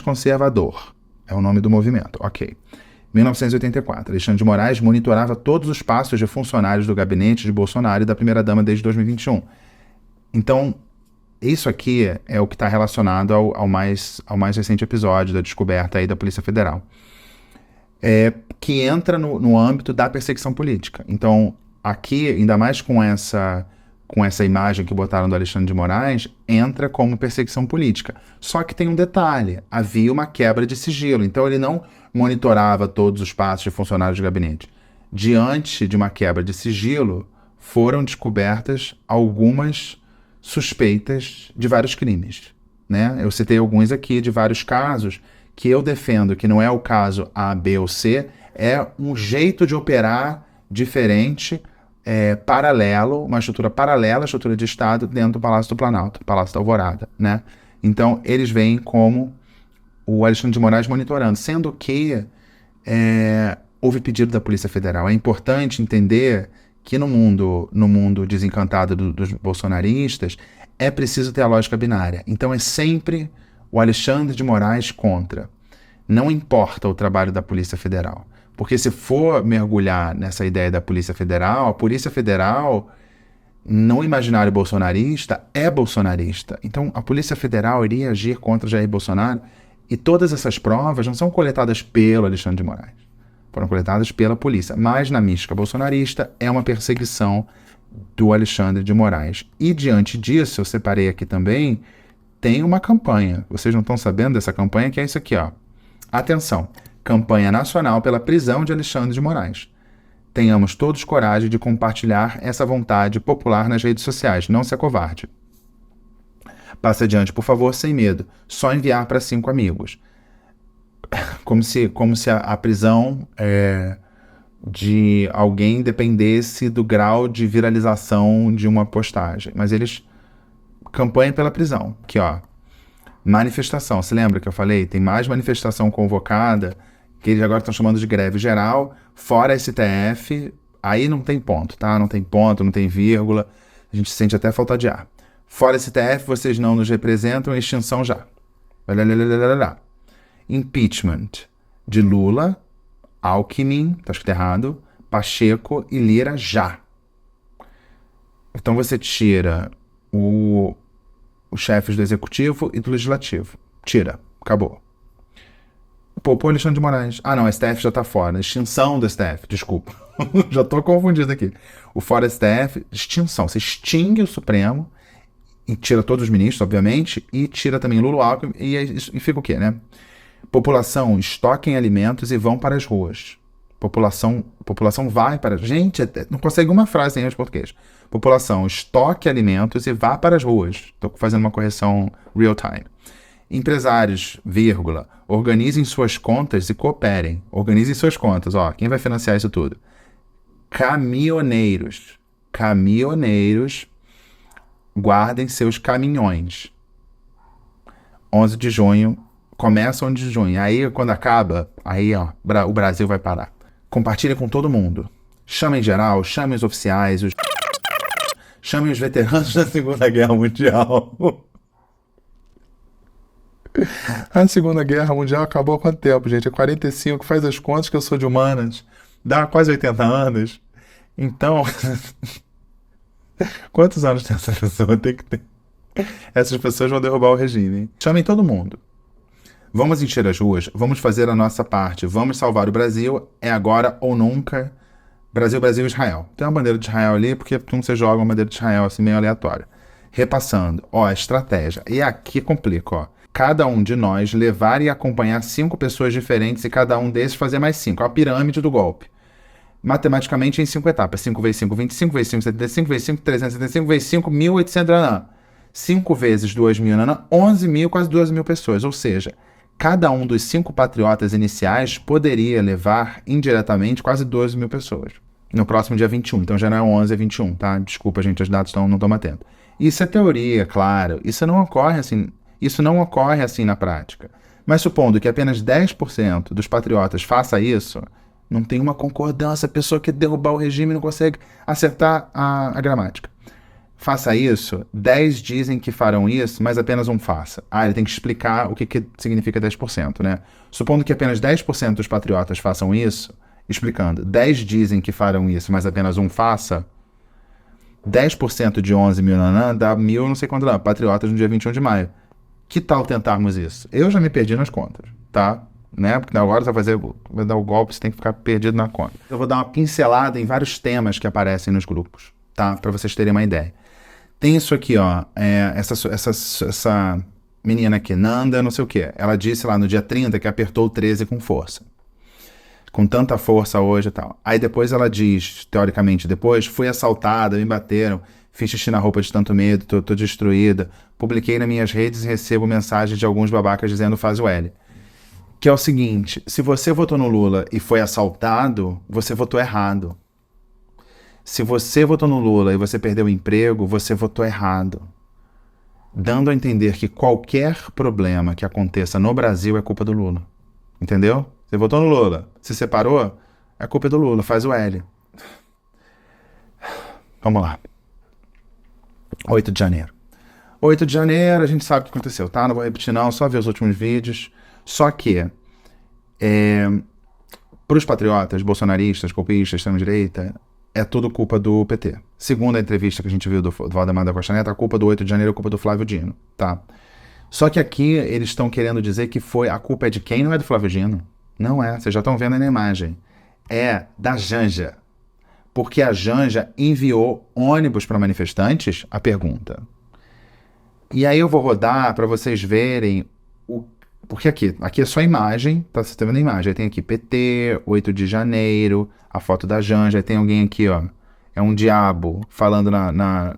Conservador. É o nome do movimento, ok. 1984, Alexandre de Moraes monitorava todos os passos de funcionários do gabinete de Bolsonaro e da primeira-dama desde 2021. Então, isso aqui é o que está relacionado ao mais recente episódio da descoberta aí da Polícia Federal, que entra no âmbito da perseguição política. Então, aqui, ainda mais com essa imagem que botaram do Alexandre de Moraes, entra como perseguição política. Só que tem um detalhe, havia uma quebra de sigilo, então ele não monitorava todos os passos de funcionários de gabinete. Diante de uma quebra de sigilo, foram descobertas algumas suspeitas de vários crimes, né? Eu citei alguns aqui de vários casos que eu defendo que não é o caso A, B ou C, é um jeito de operar diferente, paralelo, uma estrutura paralela à estrutura de Estado dentro do Palácio do Planalto, Palácio da Alvorada, né? Então, eles veem como o Alexandre de Moraes monitorando, sendo que houve pedido da Polícia Federal. É importante entender que no mundo desencantado dos bolsonaristas, é preciso ter a lógica binária. Então, é sempre o Alexandre de Moraes contra. Não importa o trabalho da Polícia Federal. Porque se for mergulhar nessa ideia da Polícia Federal, a Polícia Federal, no imaginário bolsonarista, é bolsonarista. Então, a Polícia Federal iria agir contra Jair Bolsonaro e todas essas provas não são coletadas pelo Alexandre de Moraes. Foram coletadas pela polícia. Mas, na mística bolsonarista, é uma perseguição do Alexandre de Moraes. E, diante disso, eu separei aqui também, tem uma campanha. Vocês não estão sabendo dessa campanha, que é isso aqui, ó. Atenção! Campanha nacional pela prisão de Alexandre de Moraes. Tenhamos todos coragem de compartilhar essa vontade popular nas redes sociais. Não se acovarde. Passe adiante, por favor, sem medo. Só enviar para 5 amigos. Como se a prisão de alguém dependesse do grau de viralização de uma postagem. Mas eles campanham pela prisão. Aqui, ó. Manifestação. Se lembra que eu falei? Tem mais manifestação convocada, que eles agora estão chamando de greve geral, fora STF, aí não tem ponto, tá? Não tem ponto, não tem vírgula, a gente sente até falta de ar. Fora STF, vocês não nos representam, extinção já. Impeachment de Lula, Alckmin, tá escrito errado, Pacheco e Lira já. Então você tira os chefes do Executivo e do Legislativo. Tira, acabou. Pô, Alexandre de Moraes. Ah, não, o STF já tá fora. Extinção do STF, desculpa. Já tô confundido aqui. O fora STF, extinção. Você extingue o Supremo e tira todos os ministros, obviamente, e tira também Lula, Alckmin, e fica o quê, né? População, estoquem alimentos e vão para as ruas. População vai para... Gente, não consegue uma frase em inglês português. População, estoque alimentos e vá para as ruas. Estou fazendo uma correção real time. Empresários, vírgula, organizem suas contas e cooperem. Organizem suas contas. Ó, quem vai financiar isso tudo? Caminhoneiros, guardem seus caminhões. 11 de junho, começa 11 de junho. Aí, quando acaba, aí, ó, o Brasil vai parar. Compartilhe com todo mundo. Chamem geral, chamem os oficiais, chamem os veteranos da Segunda Guerra Mundial. A Segunda Guerra Mundial acabou há quanto tempo, gente? É 45, faz as contas que eu sou de humanas. Dá quase 80 anos. Então, Quantos anos tem essa pessoa? Tem que ter. Essas pessoas vão derrubar o regime. Chamem todo mundo. Vamos encher as ruas, vamos fazer a nossa parte, vamos salvar o Brasil, é agora ou nunca. Brasil, Brasil, Israel. Tem uma bandeira de Israel ali, porque como você joga uma bandeira de Israel assim meio aleatória. Repassando, ó, a estratégia. E aqui complica, ó. Cada um de nós levar e acompanhar 5 pessoas diferentes e cada um desses fazer mais 5. É a pirâmide do golpe. Matematicamente em 5 etapas. 5 vezes 5, 25 vezes 5, 75 vezes 5, 375 vezes 5, 1.800, 5 vezes 2.000, 11.000, quase 2.000 pessoas. Ou seja, cada um dos 5 patriotas iniciais poderia levar indiretamente quase 12.000 pessoas. No próximo dia 21. Então já não é 11, é 21, tá? Desculpa, gente, as datas não estão batendo. Isso é teoria, claro. Isso não ocorre assim na prática. Mas supondo que apenas 10% dos patriotas faça isso, não tem uma concordância, a pessoa quer derrubar o regime e não consegue acertar a gramática. Faça isso, 10 dizem que farão isso, mas apenas um faça. Ele tem que explicar o que significa 10%, né? Supondo que apenas 10% dos patriotas façam isso, explicando, 10 dizem que farão isso, mas apenas um faça, 10% de 11.000 dá 1.000 não sei quanto lá, patriotas no dia 21 de maio. Que tal tentarmos isso? Eu já me perdi nas contas, tá? Né? Porque agora você vai dar o golpe, você tem que ficar perdido na conta. Eu vou dar uma pincelada em vários temas que aparecem nos grupos, tá? Para vocês terem uma ideia. Tem isso aqui, ó, essa menina aqui, Nanda, não sei o quê. Ela disse lá no dia 30 que apertou o 13 com força. Com tanta força hoje e tal. Aí depois ela diz, teoricamente depois, fui assaltada, me bateram, fiz xixi na roupa de tanto medo, tô destruída. Publiquei nas minhas redes e recebo mensagens de alguns babacas dizendo faz o L. Que é o seguinte, se você votou no Lula e foi assaltado, você votou errado. Se você votou no Lula e você perdeu o emprego, você votou errado. Dando a entender que qualquer problema que aconteça no Brasil é culpa do Lula. Entendeu? Você votou no Lula, se separou, é culpa do Lula, faz o L. Vamos lá. 8 de janeiro. 8 de janeiro, a gente sabe o que aconteceu, tá? Não vou repetir não, só ver os últimos vídeos. Só que, para os patriotas, bolsonaristas, golpistas, extrema-direita, é tudo culpa do PT. Segundo a entrevista que a gente viu do Valdemar da Costa Neto, a culpa do 8 de janeiro é culpa do Flávio Dino, tá? Só que aqui eles estão querendo dizer que a culpa é de quem? Não é do Flávio Dino. Não é, vocês já estão vendo aí na imagem. É da Janja. Porque a Janja enviou ônibus para manifestantes? A pergunta. E aí eu vou rodar para vocês verem porque aqui é só imagem, tá? Você está vendo a imagem. Aí tem aqui PT, 8 de janeiro, a foto da Janja. Aí tem alguém aqui, ó. É um diabo falando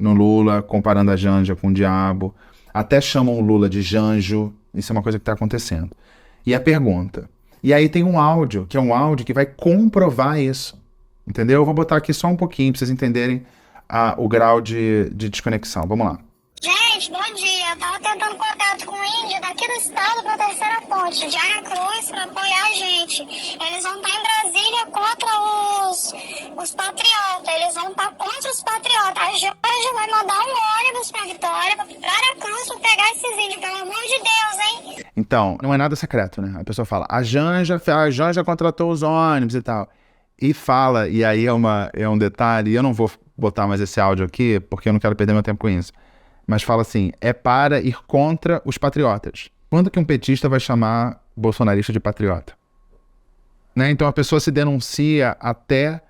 no Lula, comparando a Janja com o diabo. Até chamam o Lula de Janjo. Isso é uma coisa que está acontecendo. E a pergunta. E aí tem um áudio, que é um áudio que vai comprovar isso. Entendeu? Eu vou botar aqui só um pouquinho para vocês entenderem o grau de desconexão. Vamos lá. Gente, bom dia. Eu tava tentando contato com o índio daqui do estado pra Terceira Ponte, de Aracruz, pra apoiar a gente. Eles vão estar em Brasília contra os patriotas. Eles vão estar contra os patriotas. A Janja vai mandar um ônibus pra Vitória, pra Aracruz, pra pegar esses índios. Pelo amor de Deus, hein? Então, não é nada secreto, né? A pessoa fala, a Janja contratou os ônibus e tal. E fala, e aí é um detalhe, e eu não vou botar mais esse áudio aqui, porque eu não quero perder meu tempo com isso. Mas fala assim, é para ir contra os patriotas. Quando que um petista vai chamar bolsonarista de patriota? Né? Então a pessoa se denuncia até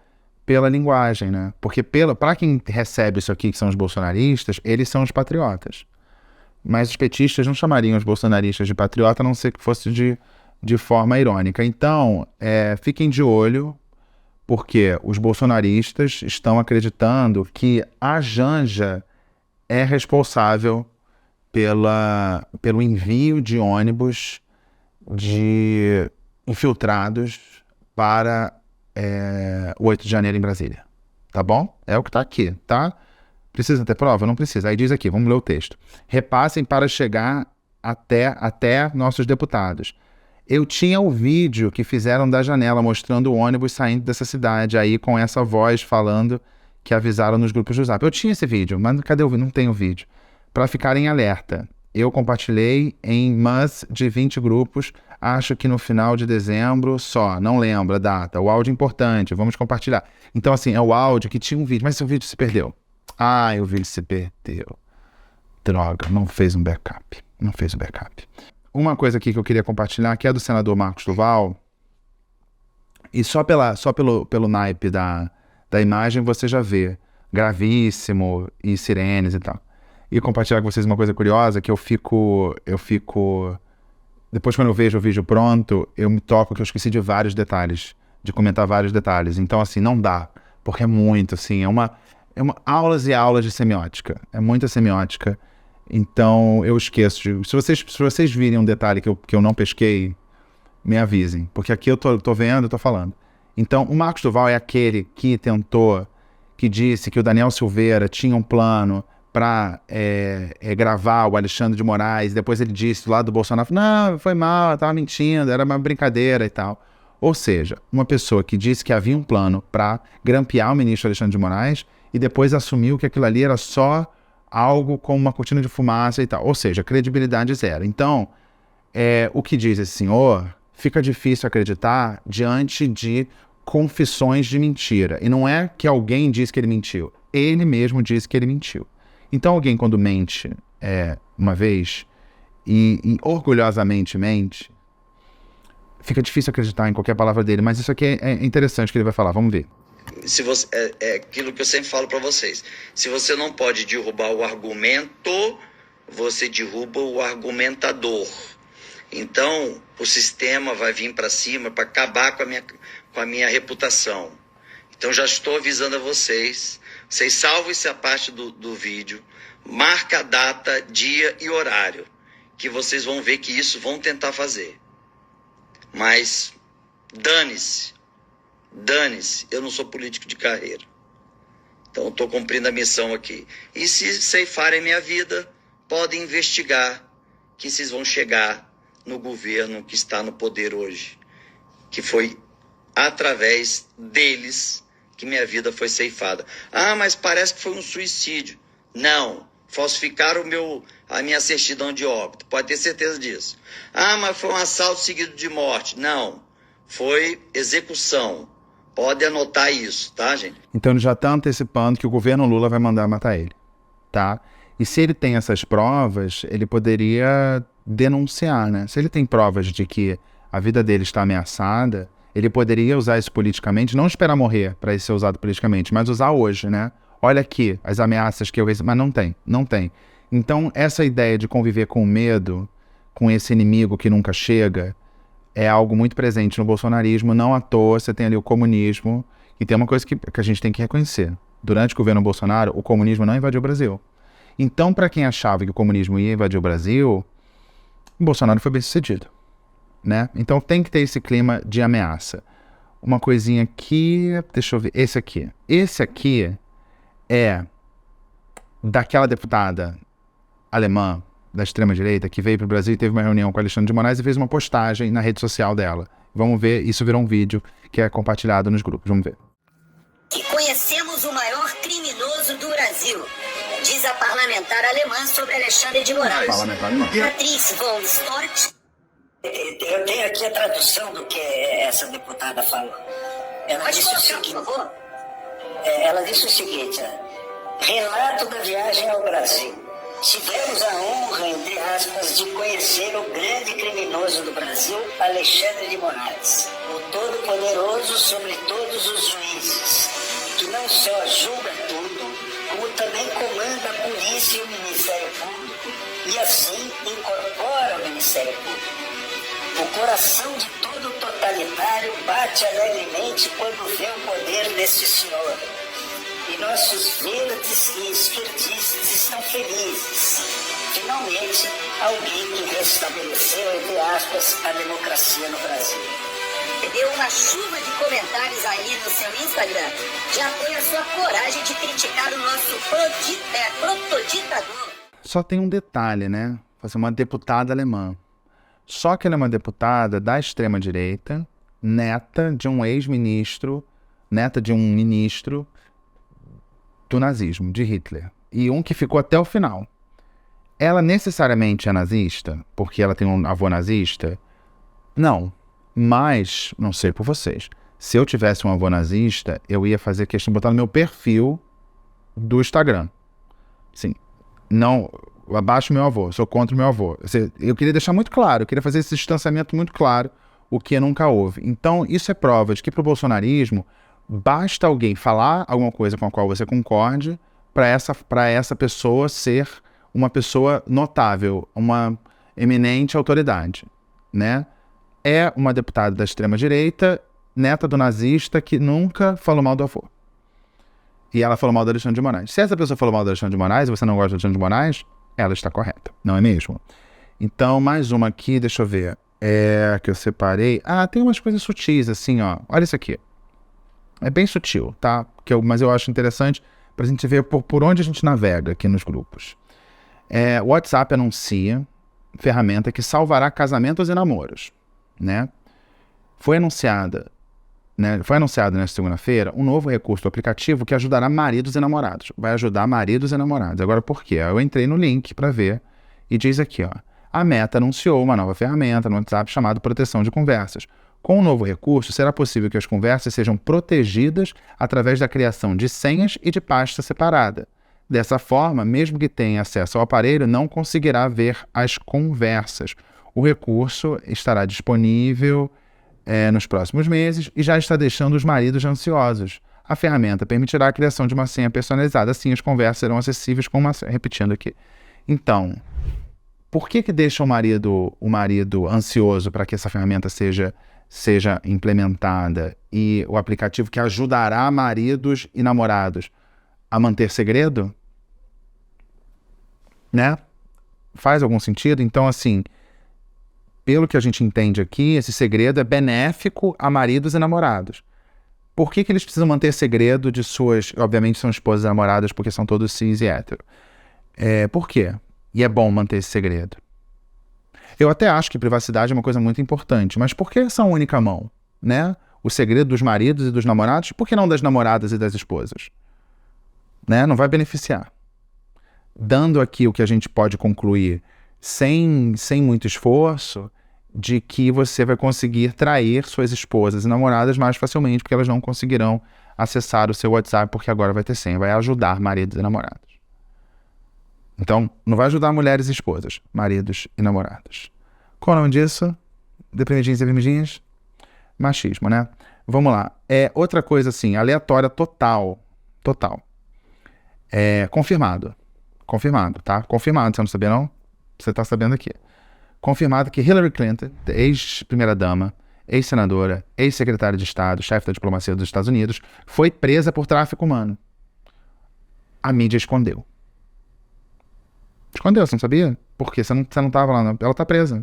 pela linguagem, né? Porque para quem recebe isso aqui, que são os bolsonaristas, eles são os patriotas. Mas os petistas não chamariam os bolsonaristas de patriota, a não ser que fosse de forma irônica. Então, fiquem de olho, porque os bolsonaristas estão acreditando que a Janja é responsável pelo envio de ônibus de infiltrados para o 8 de janeiro em Brasília. Tá bom? É o que está aqui, tá? Precisa ter prova? Não precisa. Aí diz aqui, vamos ler o texto. Repassem para chegar até nossos deputados. Eu tinha o vídeo que fizeram da janela mostrando o ônibus saindo dessa cidade, aí com essa voz falando que avisaram nos grupos do Zap. Eu tinha esse vídeo, mas cadê o vídeo? Não tem o vídeo. Para ficarem alerta, eu compartilhei em de 20 grupos, acho que no final de dezembro só, não lembro a data, o áudio é importante, vamos compartilhar. Então assim, é o áudio que tinha um vídeo, mas esse vídeo se perdeu. O vídeo se perdeu. Droga, não fez um backup. Uma coisa aqui que eu queria compartilhar, que é do senador Marcos Duval, e só pelo naipe da imagem você já vê gravíssimo e sirenes e tal. E compartilhar com vocês uma coisa curiosa, que eu fico... Depois, quando eu vejo o vídeo pronto, eu me toco que eu esqueci de vários detalhes, de comentar vários detalhes. Então, assim, não dá, porque é muito, assim, é uma aulas e aulas de semiótica. É muita semiótica. Então, eu esqueço. Se vocês virem um detalhe que eu não pesquei, me avisem. Porque aqui eu tô vendo, eu tô falando. Então, o Marcos Duval é aquele que que disse que o Daniel Silveira tinha um plano para gravar o Alexandre de Moraes. Depois ele disse do lado do Bolsonaro, não, foi mal, eu tava mentindo, era uma brincadeira e tal. Ou seja, uma pessoa que disse que havia um plano para grampear o ministro Alexandre de Moraes e depois assumiu que aquilo ali era só algo com uma cortina de fumaça e tal. Ou seja, credibilidade zero. Então, o que diz esse senhor, fica difícil acreditar diante de confissões de mentira. E não é que alguém disse que ele mentiu. Ele mesmo disse que ele mentiu. Então, alguém quando mente uma vez e orgulhosamente mente, fica difícil acreditar em qualquer palavra dele. Mas isso aqui é interessante que ele vai falar. Vamos ver. Se você, é aquilo que eu sempre falo para vocês. Se você não pode derrubar o argumento, você derruba o argumentador. Então, o sistema vai vir para cima para acabar com a minha reputação. Então, já estou avisando a vocês. Vocês salvam essa parte do vídeo, marca a data, dia e horário, que vocês vão ver que isso vão tentar fazer. Mas, dane-se, eu não sou político de carreira. Então, eu estou cumprindo a missão aqui. E se ceifarem minha vida, podem investigar que vocês vão chegar no governo que está no poder hoje, que foi através deles que minha vida foi ceifada. Mas parece que foi um suicídio. Não, falsificaram a minha certidão de óbito, pode ter certeza disso. Mas foi um assalto seguido de morte. Não, foi execução. Pode anotar isso, tá, gente? Então ele já está antecipando que o governo Lula vai mandar matar ele, tá? E se ele tem essas provas, ele poderia denunciar, né? Se ele tem provas de que a vida dele está ameaçada, ele poderia usar isso politicamente, não esperar morrer para isso ser usado politicamente, mas usar hoje, né? Olha aqui as ameaças que eu recebi, mas não tem. Então essa ideia de conviver com o medo, com esse inimigo que nunca chega, é algo muito presente no bolsonarismo. Não à toa você tem ali o comunismo, e tem uma coisa que a gente tem que reconhecer. Durante o governo Bolsonaro, o comunismo não invadiu o Brasil. Então, para quem achava que o comunismo ia invadir o Brasil, o Bolsonaro foi bem sucedido, né? Então tem que ter esse clima de ameaça. Uma coisinha aqui, deixa eu ver, esse aqui é daquela deputada alemã da extrema-direita que veio para o Brasil e teve uma reunião com Alexandre de Moraes e fez uma postagem na rede social dela. Vamos ver, isso virou um vídeo que é compartilhado nos grupos, vamos ver. Que conhecemos o maior criminoso do Brasil, diz a parlamentar alemã sobre Alexandre de Moraes. Atriz von Storch. Eu tenho aqui a tradução do que essa deputada falou. Ela disse o seguinte, ela disse o seguinte, relato da viagem ao Brasil. Tivemos a honra, entre aspas, de conhecer o grande criminoso do Brasil, Alexandre de Moraes, o todo-poderoso sobre todos os juízes, que não só julga tudo, como também comanda a polícia e o Ministério Público, e assim incorpora o Ministério Público. O coração de todo totalitário bate alegremente quando vê o poder deste senhor. E nossos verdes e esquerdistas estão felizes. Finalmente, alguém que restabeleceu, entre aspas, a democracia no Brasil. Deu uma chuva de comentários aí no seu Instagram de apoio à sua coragem de criticar o nosso protoditador. Só tem um detalhe, né? Você é uma deputada alemã. Só que ela é uma deputada da extrema-direita, neta de um ex-ministro, neta de um ministro do nazismo, de Hitler. E um que ficou até o final. Ela necessariamente é nazista, porque ela tem um avô nazista? Não. Mas, não sei por vocês, se eu tivesse um avô nazista, eu ia fazer questão de botar no meu perfil do Instagram. Sim, não, abaixo meu avô, sou contra o meu avô. Eu queria deixar muito claro, eu queria fazer esse distanciamento muito claro, o que nunca houve. Então, isso é prova de que pro bolsonarismo, basta alguém falar alguma coisa com a qual você concorde para essa pessoa ser uma pessoa notável, uma eminente autoridade, né? É uma deputada da extrema-direita, neta do nazista, que nunca falou mal do avô. E ela falou mal do Alexandre de Moraes. Se essa pessoa falou mal do Alexandre de Moraes e você não gosta do Alexandre de Moraes, ela está correta, não é mesmo? Então, mais uma aqui, deixa eu ver. Que eu separei. Tem umas coisas sutis, assim, ó. Olha isso aqui. É bem sutil, tá? Mas eu acho interessante pra gente ver por onde a gente navega aqui nos grupos. O WhatsApp anuncia ferramenta que salvará casamentos e namoros, né? Foi anunciado nesta segunda-feira um novo recurso do aplicativo que ajudará maridos e namorados. Vai ajudar maridos e namorados. Agora, por quê? Eu entrei no link para ver e diz aqui, ó. A Meta anunciou uma nova ferramenta no WhatsApp chamada Proteção de Conversas. Com o novo recurso, será possível que as conversas sejam protegidas através da criação de senhas e de pasta separada. Dessa forma, mesmo que tenha acesso ao aparelho, não conseguirá ver as conversas. O recurso estará disponível nos próximos meses e já está deixando os maridos ansiosos. A ferramenta permitirá a criação de uma senha personalizada, assim as conversas serão acessíveis com uma senha. Repetindo aqui. Então, por que deixa o marido ansioso para que essa ferramenta seja implementada e o aplicativo que ajudará maridos e namorados a manter segredo? Né? Faz algum sentido? Então, assim, pelo que a gente entende aqui, esse segredo é benéfico a maridos e namorados. Por que eles precisam manter segredo de suas... Obviamente são esposas e namoradas porque são todos cis e hétero. Por quê? E é bom manter esse segredo. Eu até acho que privacidade é uma coisa muito importante, mas por que essa única mão, né? O segredo dos maridos e dos namorados, por que não das namoradas e das esposas? Né? Não vai beneficiar. Dando aqui o que a gente pode concluir sem muito esforço, de que você vai conseguir trair suas esposas e namoradas mais facilmente, porque elas não conseguirão acessar o seu WhatsApp, porque agora vai ter senha. Vai ajudar maridos e namorados. Então, não vai ajudar mulheres e esposas, maridos e namoradas. Qual é o nome disso? Deprimidinhos e deprimidinhas? Machismo, né? Vamos lá. Outra coisa assim, aleatória total. Confirmado, tá? Confirmado, você não sabia não? Você tá sabendo aqui. Confirmado que Hillary Clinton, ex-primeira-dama, ex-senadora, ex-secretária de Estado, chefe da diplomacia dos Estados Unidos, foi presa por tráfico humano. A mídia escondeu. Escondeu, você não sabia? Por quê? Você não tava lá. Ela tá presa.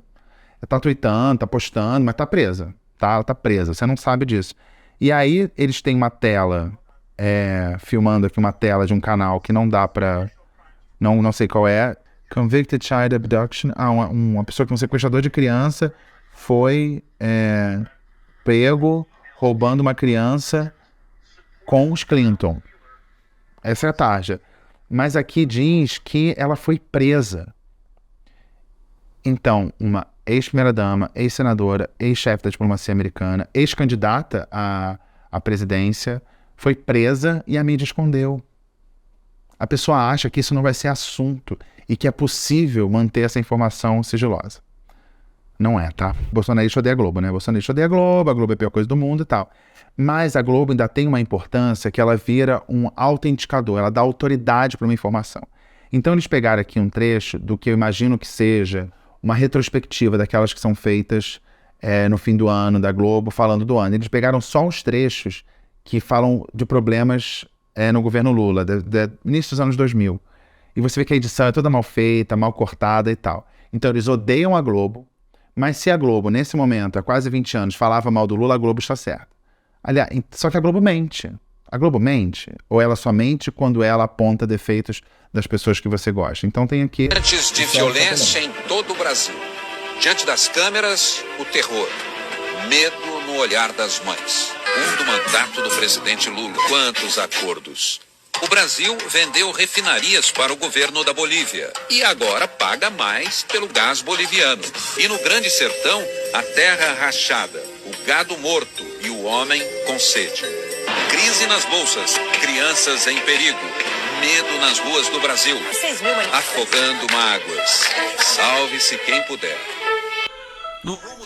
Ela tá tweetando, tá postando, mas tá presa. Tá? Ela tá presa. Você não sabe disso. E aí, eles têm uma tela, filmando aqui uma tela de um canal que não dá pra... Não sei qual é. Convicted Child Abduction. Uma pessoa que é um sequestrador de criança foi pego roubando uma criança com os Clinton. Essa é a tarja. Mas aqui diz que ela foi presa. Então, uma ex-primeira-dama, ex-senadora, ex-chefe da diplomacia americana, ex-candidata à presidência, foi presa e a mídia escondeu. A pessoa acha que isso não vai ser assunto e que é possível manter essa informação sigilosa. Não é, tá? Bolsonarista odeia a Globo, né? Bolsonarista odeia a Globo é a pior coisa do mundo e tal. Mas a Globo ainda tem uma importância que ela vira um autenticador, ela dá autoridade para uma informação. Então eles pegaram aqui um trecho do que eu imagino que seja uma retrospectiva daquelas que são feitas no fim do ano da Globo, falando do ano. Eles pegaram só os trechos que falam de problemas no governo Lula, início dos anos 2000. E você vê que a edição é toda mal feita, mal cortada e tal. Então eles odeiam a Globo, mas se a Globo, nesse momento, há quase 20 anos, falava mal do Lula, a Globo está certa. Aliás, só que a Globo mente. A Globo mente, ou ela só mente quando ela aponta defeitos das pessoas que você gosta. Então tem aqui... Antes de violência em todo o Brasil. Diante das câmeras, o terror. Medo no olhar das mães. Do mandato do presidente Lula. Quantos acordos? O Brasil vendeu refinarias para o governo da Bolívia e agora paga mais pelo gás boliviano. E no Grande Sertão, a terra rachada, o gado morto e o homem com sede. Crise nas bolsas, crianças em perigo, medo nas ruas do Brasil, afogando mágoas. Salve-se quem puder.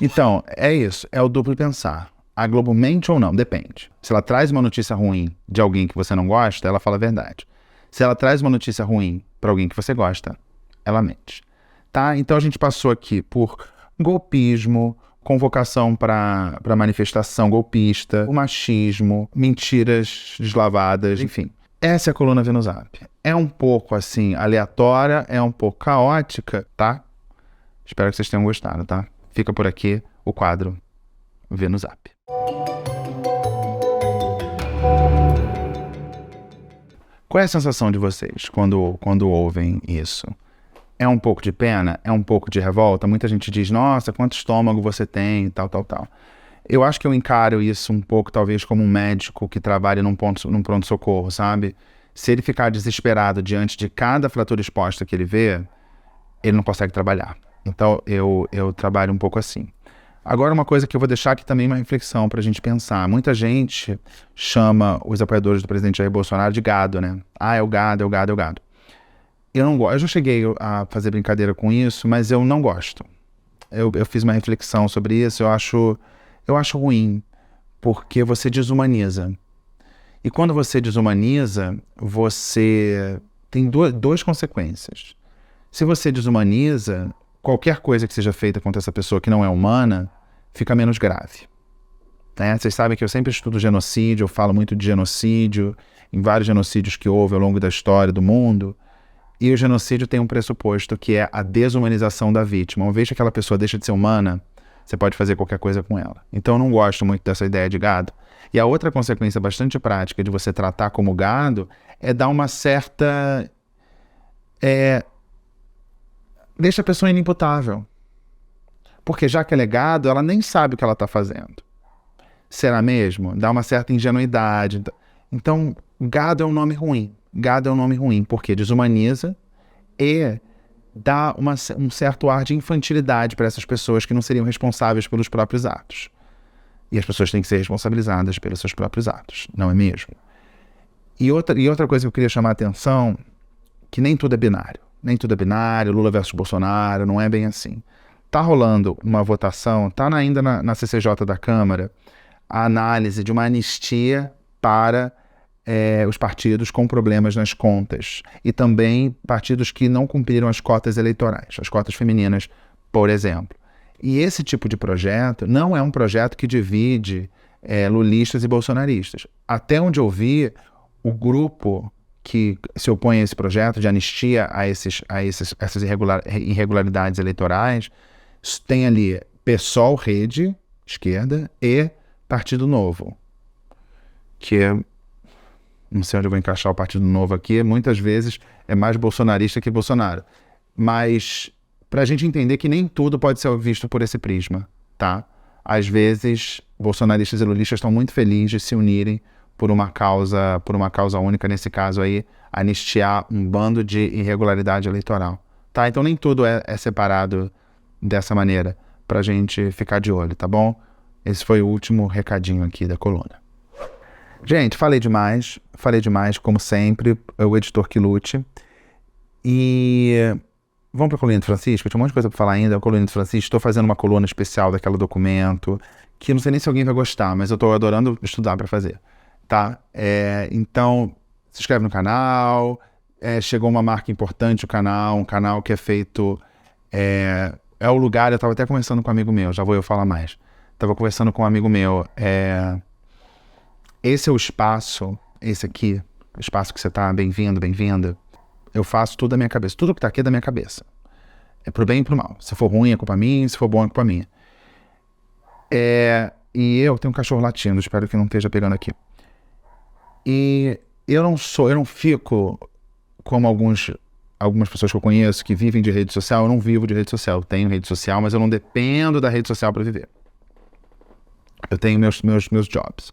Então, é isso. É o duplo pensar. A Globo mente ou não? Depende. Se ela traz uma notícia ruim de alguém que você não gosta, ela fala a verdade. Se ela traz uma notícia ruim para alguém que você gosta, ela mente. Tá? Então a gente passou aqui por golpismo, convocação para manifestação golpista, o machismo, mentiras deslavadas, enfim. Essa é a coluna Vê no Zap. É um pouco assim aleatória, é um pouco caótica, tá? Espero que vocês tenham gostado, tá? Fica por aqui o quadro Vê no Zap. Qual é a sensação de vocês quando ouvem isso? É um pouco de pena? É um pouco de revolta? Muita gente diz, nossa, quanto estômago você tem, tal. Eu acho que eu encaro isso um pouco, talvez, como um médico que trabalha num pronto-socorro, sabe? Se ele ficar desesperado diante de cada fratura exposta que ele vê, ele não consegue trabalhar. Então, eu trabalho um pouco assim. Agora, uma coisa que eu vou deixar aqui também, uma reflexão pra gente pensar. Muita gente chama os apoiadores do presidente Jair Bolsonaro de gado, né? Ah, é o gado. Eu não gosto. Eu já cheguei a fazer brincadeira com isso, mas eu não gosto. Eu fiz uma reflexão sobre isso, eu acho ruim, porque você desumaniza. E quando você desumaniza, você tem duas consequências. Se você desumaniza, qualquer coisa que seja feita contra essa pessoa que não é humana, fica menos grave. Né? Vocês sabem que eu sempre estudo genocídio, eu falo muito de genocídio, em vários genocídios que houve ao longo da história do mundo. E o genocídio tem um pressuposto que é a desumanização da vítima. Uma vez que aquela pessoa deixa de ser humana, você pode fazer qualquer coisa com ela. Então eu não gosto muito dessa ideia de gado. E a outra consequência bastante prática de você tratar como gado é dar uma certa... deixa a pessoa inimputável. Porque já que ela é gado, ela nem sabe o que ela está fazendo. Será mesmo? Dá uma certa ingenuidade. Então, gado é um nome ruim. Gado é um nome ruim, porque desumaniza e dá um certo ar de infantilidade para essas pessoas que não seriam responsáveis pelos próprios atos. E as pessoas têm que ser responsabilizadas pelos seus próprios atos, não é mesmo? E outra coisa que eu queria chamar a atenção, que nem tudo é binário. Nem tudo é binário, Lula versus Bolsonaro, não é bem assim. Tá rolando uma votação, tá ainda na CCJ da Câmara, a análise de uma anistia para os partidos com problemas nas contas e também partidos que não cumpriram as cotas eleitorais, as cotas femininas, por exemplo. E esse tipo de projeto não é um projeto que divide lulistas e bolsonaristas. Até onde eu vi, o grupo que se opõe a esse projeto de anistia a essas irregularidades eleitorais tem ali PSOL, Rede, esquerda, e Partido Novo, que não sei onde eu vou encaixar o Partido Novo aqui, muitas vezes é mais bolsonarista que Bolsonaro. Mas para a gente entender que nem tudo pode ser visto por esse prisma, tá? Às vezes, bolsonaristas e lulistas estão muito felizes de se unirem por uma causa única, nesse caso aí, anistiar um bando de irregularidade eleitoral, tá? Então nem tudo é separado dessa maneira, pra gente ficar de olho, tá bom? Esse foi o último recadinho aqui da coluna. Gente, falei demais, como sempre, é o editor que lute. E vamos pra coluna do Francisco, tinha um monte de coisa pra falar ainda, a coluna do Francisco, estou fazendo uma coluna especial daquele documento, que não sei nem se alguém vai gostar, mas eu tô adorando estudar pra fazer, tá? Então, se inscreve no canal, chegou uma marca importante o canal, um canal que é feito, é o lugar, eu tava até conversando com um amigo meu, já vou eu falar mais, tava conversando com um amigo meu, esse é o espaço, esse aqui, o espaço que você tá, bem-vindo, bem-vinda, eu faço tudo da minha cabeça, tudo que tá aqui é da minha cabeça, é pro bem e pro mal, se for ruim é culpa minha, se for bom é culpa minha. E eu tenho um cachorro latindo, espero que não esteja pegando aqui. E eu não fico como algumas pessoas que eu conheço que vivem de rede social. Eu não vivo de rede social, eu tenho rede social, mas eu não dependo da rede social para viver. Eu tenho meus jobs.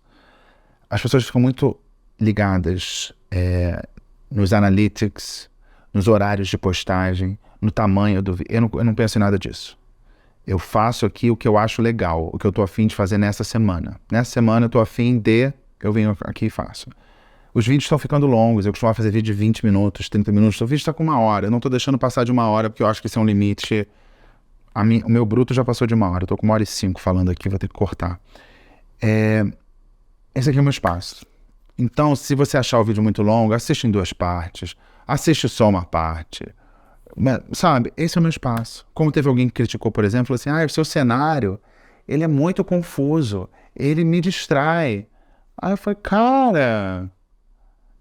As pessoas ficam muito ligadas nos analytics, nos horários de postagem, no tamanho do vídeo. Eu não penso em nada disso. Eu faço aqui o que eu acho legal, o que eu tô afim de fazer nessa semana. Nessa semana eu tô afim de... Eu venho aqui e faço. Os vídeos estão ficando longos, eu costumava fazer vídeo de 20 minutos, 30 minutos, o vídeo está com 1 hora, eu não tô deixando passar de 1 hora, porque eu acho que esse é um limite. O meu bruto já passou de 1 hora, eu tô com 1h05 falando aqui, vou ter que cortar. Esse aqui é o meu espaço. Então, se você achar o vídeo muito longo, assiste em 2 partes, assiste só uma parte, sabe? Esse é o meu espaço. Como teve alguém que criticou, por exemplo, assim, o seu cenário, ele é muito confuso, ele me distrai. Aí eu falei, cara,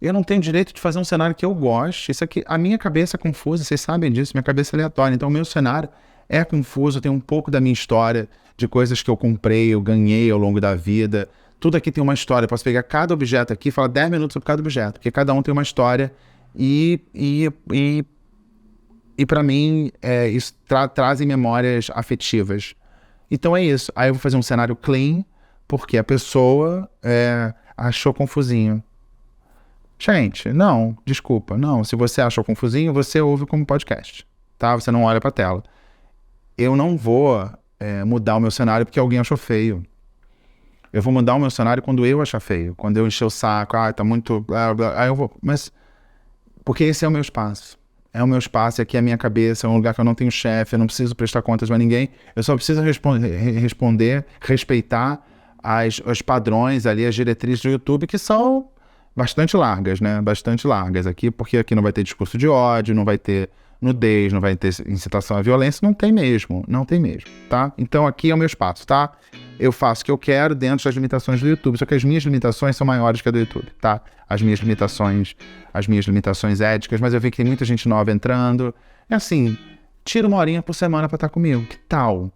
eu não tenho direito de fazer um cenário que eu goste. Isso aqui, a minha cabeça é confusa, vocês sabem disso, minha cabeça é aleatória. Então o meu cenário é confuso, tem um pouco da minha história, de coisas que eu comprei, eu ganhei ao longo da vida. Tudo aqui tem uma história. Eu posso pegar cada objeto aqui e falar 10 minutos sobre cada objeto, porque cada um tem uma história e para mim isso trazem memórias afetivas. Então é isso. Aí eu vou fazer um cenário clean, porque a pessoa achou confusinho. Gente, não, desculpa, não. Se você achou confusinho, você ouve como podcast, tá? Você não olha pra tela. Eu não vou mudar o meu cenário porque alguém achou feio. Eu vou mudar o meu cenário quando eu achar feio, quando eu encher o saco, tá muito blá, blá, aí eu vou. Mas, porque esse é o meu espaço. É o meu espaço, aqui é a minha cabeça, é um lugar que eu não tenho chefe, eu não preciso prestar contas pra ninguém, eu só preciso responder, respeitar os padrões ali, as diretrizes do YouTube, que são bastante largas, né? Bastante largas aqui, porque aqui não vai ter discurso de ódio, não vai ter nudez, não vai ter incitação à violência, não tem mesmo, tá? Então aqui é o meu espaço, tá? Eu faço o que eu quero dentro das limitações do YouTube, só que as minhas limitações são maiores que a do YouTube, tá? As minhas limitações éticas, mas eu vi que tem muita gente nova entrando. É assim, tira 1 horinha por semana pra estar comigo, que tal?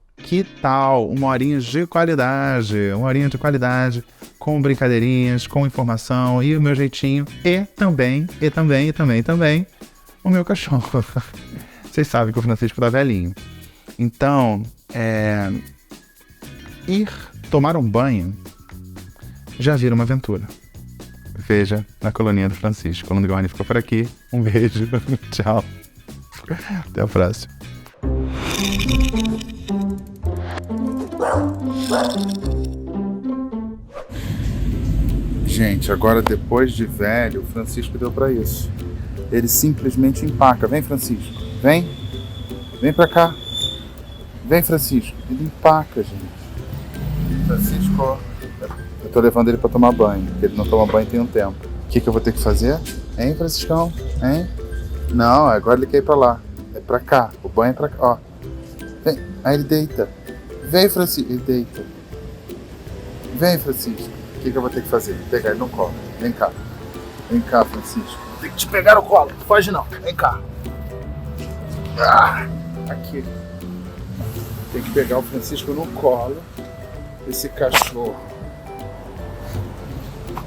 1 horinha de qualidade, com brincadeirinhas, com informação e o meu jeitinho, e também, o meu cachorro. Vocês sabem que o Francisco tá velhinho. Então, ir tomar um banho já vira uma aventura. Veja na coluninha do Francisco. A coluna do Guarani ficou por aqui. Um beijo. Tchau. Até a próxima. Gente, agora depois de velho, o Francisco deu pra isso. Ele simplesmente empaca. Vem, Francisco. Vem. Vem pra cá. Vem, Francisco. Ele empaca, gente. Francisco, eu tô levando ele pra tomar banho, porque ele não toma banho tem um tempo. O que eu vou ter que fazer? Hein, Franciscão? Hein? Não, agora ele quer ir pra lá. É pra cá. O banho é pra cá. Ó. Vem. Aí ele deita. Vem, Francisco. Ele deita. Vem, Francisco. O que eu vou ter que fazer? Pegar ele no colo. Vem cá. Vem cá, Francisco. Tem que te pegar no colo. Não foge não. Vem cá. Aqui. Tem que pegar o Francisco no colo. Esse cachorro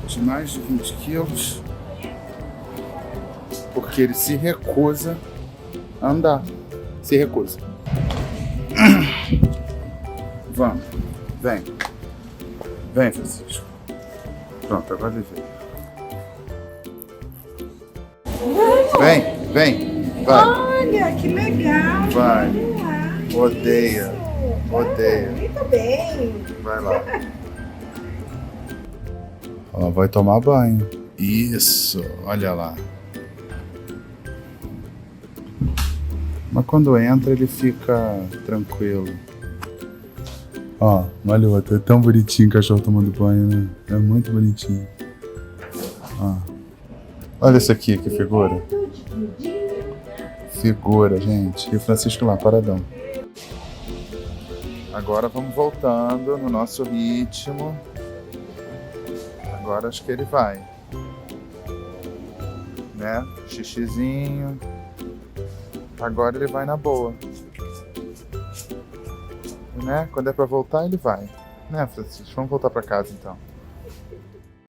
de mais de 20 quilos. Porque ele se recusa a andar. Se recusa. Vamos. Vem. Vem, Francisco. Pronto, agora ele veio. Vem. Vai. Olha, que legal. Vai. Odeia. Muito bem. Vai lá. Ela vai tomar banho. Isso, olha lá. Mas quando entra ele fica tranquilo. Ó, olha o outro, é tão bonitinho o cachorro tomando banho, né? É muito bonitinho. Ó. Olha esse aqui, que figura. Figura, gente. E o Francisco lá, paradão. Agora vamos voltando no nosso ritmo. Agora acho que ele vai. Né? Xixizinho. Agora ele vai na boa. Né? Quando é pra voltar, ele vai. Né, Francisco? Vamos voltar pra casa então.